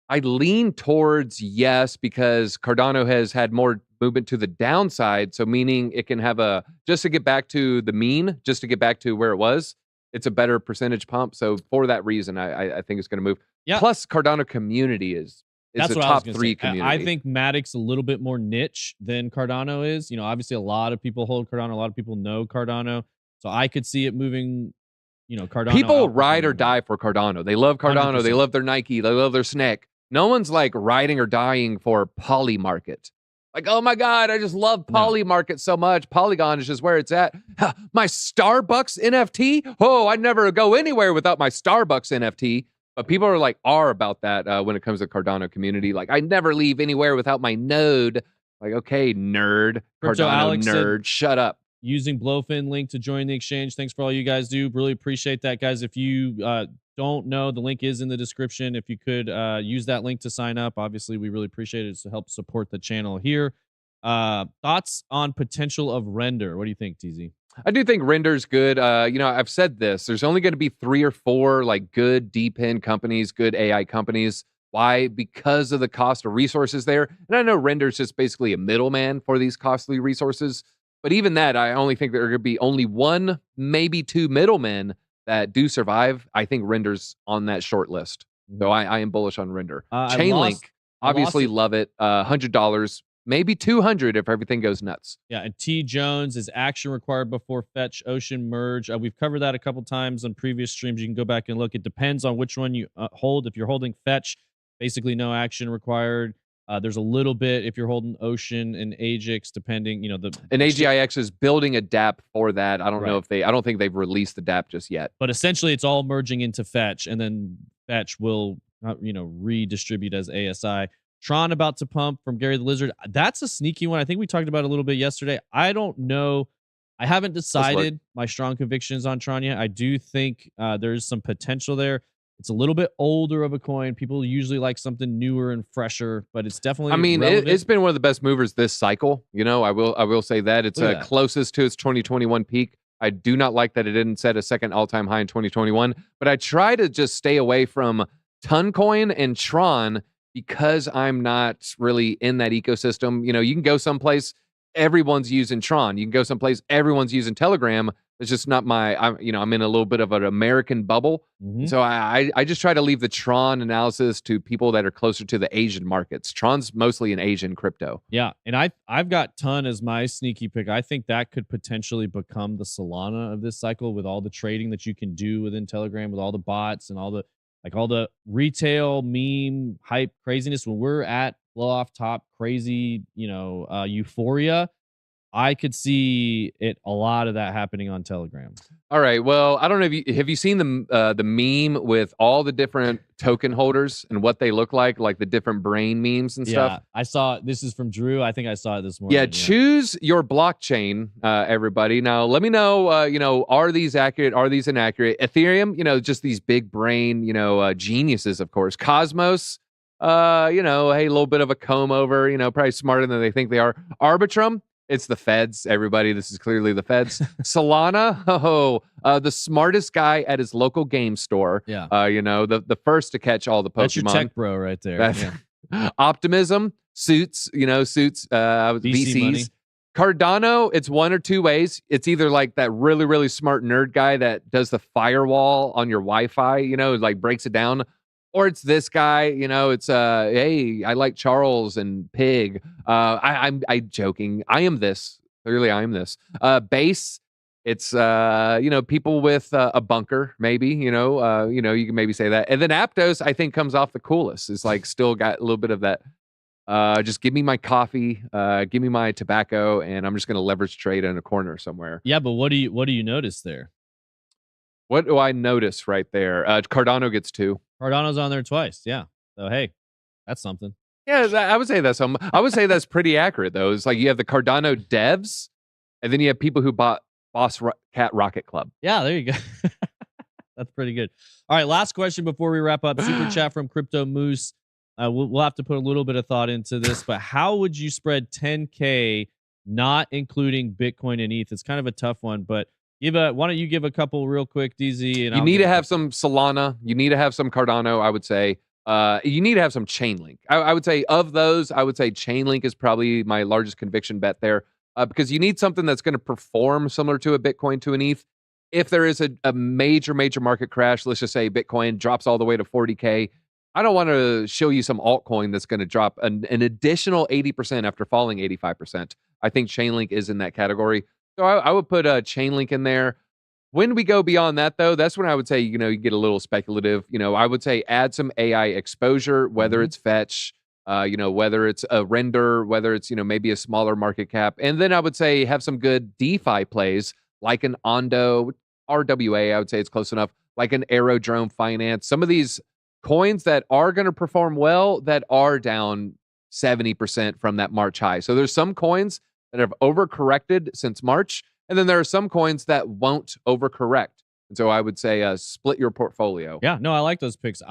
I lean towards yes, because Cardano has had more movement to the downside. So meaning it can have just to get back to the mean, just to get back to where it was, it's a better percentage pump. So for that reason, I think it's going to move. Yeah. Plus, Cardano community is That's a what top I was 3 say. community. I think Matic's a little bit more niche than Cardano is. You know, obviously a lot of people hold Cardano. A lot of people know Cardano. So I could see it moving, you know, Cardano. People ride or die for Cardano. They love Cardano. 100%. They love their Nike. They love their snack. No one's like riding or dying for Polymarket. Like, oh my God, I just love Polymarket so much. Polygon is just where it's at. My Starbucks NFT? Oh, I'd never go anywhere without my Starbucks NFT. But people are about that when it comes to Cardano community. Like, I never leave anywhere without my node. Like, okay, nerd. Crypto Cardano Alex nerd. Shut up. Using Blofin link to join the exchange. Thanks for all you guys do. Really appreciate that, guys. If you don't know, the link is in the description. If you could use that link to sign up, obviously we really appreciate it to help support the channel here. Thoughts on potential of Render? What do you think, TZ? I do think Render's good. You know, I've said this. There's only going to be 3 or 4 like good DeepIn companies, good AI companies. Why? Because of the cost of resources there. And I know Render's just basically a middleman for these costly resources. But even that, I only think there are going to be only 1, maybe 2 middlemen that do survive. I think Render's on that short list. So I am bullish on Render. Chainlink, obviously love it. $100, maybe $200 if everything goes nuts. Yeah, and T Jones is action required before fetch ocean merge. We've covered that a couple times on previous streams. You can go back and look. It depends on which one you hold. If you're holding fetch, basically no action required. There's a little bit if you're holding Ocean and Ajax, depending, you know, and AGIX is building a DApp for that. I don't know if I don't think they've released the DApp just yet. But essentially, it's all merging into Fetch, and then Fetch will, you know, redistribute as ASI. Tron about to pump from Gary the Lizard. That's a sneaky one. I think we talked about it a little bit yesterday. I don't know. I haven't decided my strong convictions on Tron yet. I do think there's some potential there. It's a little bit older of a coin. People usually like something newer and fresher, but it's definitely. I mean, it's been one of the best movers this cycle. You know, I will say that it's closest to its 2021 peak. I do not like that it didn't set a second all-time high in 2021, but I try to just stay away from Toncoin and Tron because I'm not really in that ecosystem. You know, you can go someplace, everyone's using Tron. You can go someplace, everyone's using Telegram. It's just not I'm in a little bit of an American bubble. So I just try to leave the Tron analysis to people that are closer to the Asian markets. Tron's mostly an Asian crypto. Yeah, and I've got Ton as my sneaky pick. I think that could potentially become the Solana of this cycle with all the trading that you can do within Telegram, with all the bots and all the retail meme hype craziness. When we're at blow off top crazy, euphoria, I could see a lot of that happening on Telegram. All right. Well, I don't know if have you seen the meme with all the different token holders and what they look like the different brain memes and stuff? I saw it. This is from Drew. I think I saw it this morning. Yeah, choose your blockchain, everybody. Now, let me know, are these accurate? Are these inaccurate? Ethereum, just these big brain, geniuses, of course. Cosmos, hey, a little bit of a comb over, probably smarter than they think they are. Arbitrum, it's the feds, everybody. This is clearly the feds. Solana, the smartest guy at his local game store. Yeah. The first to catch all the Pokemon. That's your tech bro right there. Optimism, Suits, VCs. Money. Cardano, it's one or two ways. It's either like that really, really smart nerd guy that does the firewall on your Wi-Fi, breaks it down. Or it's this guy, it's hey, I like Charles and Pig. I'm joking. I am this. Clearly, I am this. Base, it's people with a bunker, maybe, you can maybe say that. And then Aptos, I think, comes off the coolest. It's still got a little bit of that. Just give me my coffee, give me my tobacco, and I'm just gonna leverage trade in a corner somewhere. Yeah, but what do you notice there? What do I notice right there? Cardano gets 2. Cardano's on there twice. Yeah. So, hey, that's something. Yeah, I would say that's I would say that's pretty accurate, though. It's you have the Cardano devs, and then you have people who bought Boss Cat Rocket Club. Yeah, there you go. That's pretty good. All right, last question before we wrap up. Super chat from Crypto Moose. We'll have to put a little bit of thought into this, but how would you spread 10K, not including Bitcoin and ETH? It's kind of a tough one, but why don't you give a couple real quick, DZ? And you need to have some Solana. You need to have some Cardano, I would say. You need to have some Chainlink. I would say of those, I would say Chainlink is probably my largest conviction bet there, because you need something that's going to perform similar to a Bitcoin to an ETH. If there is a major market crash, let's just say Bitcoin drops all the way to 40K, I don't want to show you some altcoin that's going to drop an additional 80% after falling 85%. I think Chainlink is in that category. So I would put a Chainlink in there. When we go beyond that, though, that's when I would say, you get a little speculative. I would say add some AI exposure, whether it's fetch, whether it's a render, whether it's, maybe a smaller market cap. And then I would say have some good DeFi plays like an Ondo, RWA, I would say it's close enough, like an Aerodrome Finance. Some of these coins that are going to perform well that are down 70% from that March high. So there's some coins that have overcorrected since March, and then there are some coins that won't overcorrect. And so I would say split your portfolio. Yeah, no, I like those picks.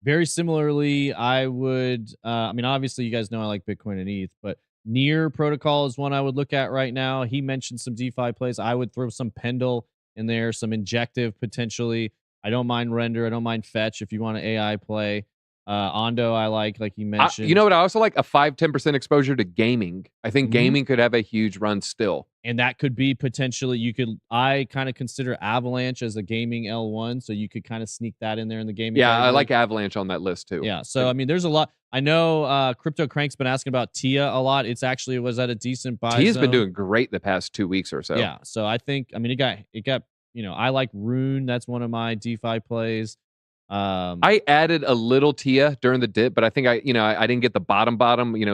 Very similarly, I would, obviously you guys know I like Bitcoin and ETH, but Near Protocol is one I would look at right now. He mentioned some DeFi plays. I would throw some Pendle in there, some Injective potentially. I don't mind Render. I don't mind Fetch if you want an AI play. Ondo, I like you mentioned. You know what? I also like a 5-10% exposure to gaming. I think gaming could have a huge run still. And that could be potentially, I kind of consider Avalanche as a gaming L1. So you could kind of sneak that in there in the gaming. Yeah, I like Avalanche on that list too. Yeah. So, there's a lot. I know Crypto Crank's been asking about TIA a lot. It was at a decent buy. TIA's been doing great the past 2 weeks or so. Yeah. So I think, it got, I like Rune. That's one of my DeFi plays. I added a little TIA during the dip, but I think I didn't get the bottom,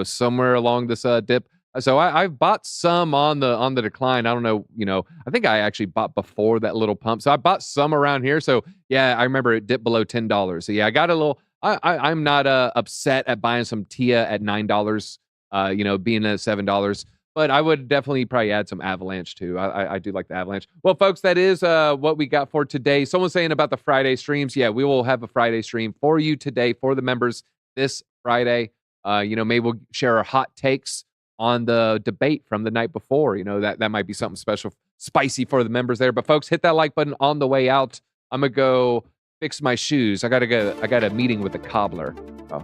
somewhere along this dip. So I've bought some on the decline. I don't know, I think I actually bought before that little pump. So I bought some around here. So yeah, I remember it dipped below $10. So yeah, I got a little, I'm not upset at buying some TIA at $9, being at $7. But I would definitely probably add some Avalanche too. I do like the Avalanche. Well, folks, that is what we got for today. Someone's saying about the Friday streams. Yeah, we will have a Friday stream for you today for the members this Friday. Maybe we'll share our hot takes on the debate from the night before. That might be something special, spicy for the members there. But folks, hit that like button on the way out. I'm gonna go fix my shoes. I got a meeting with the cobbler. Oh,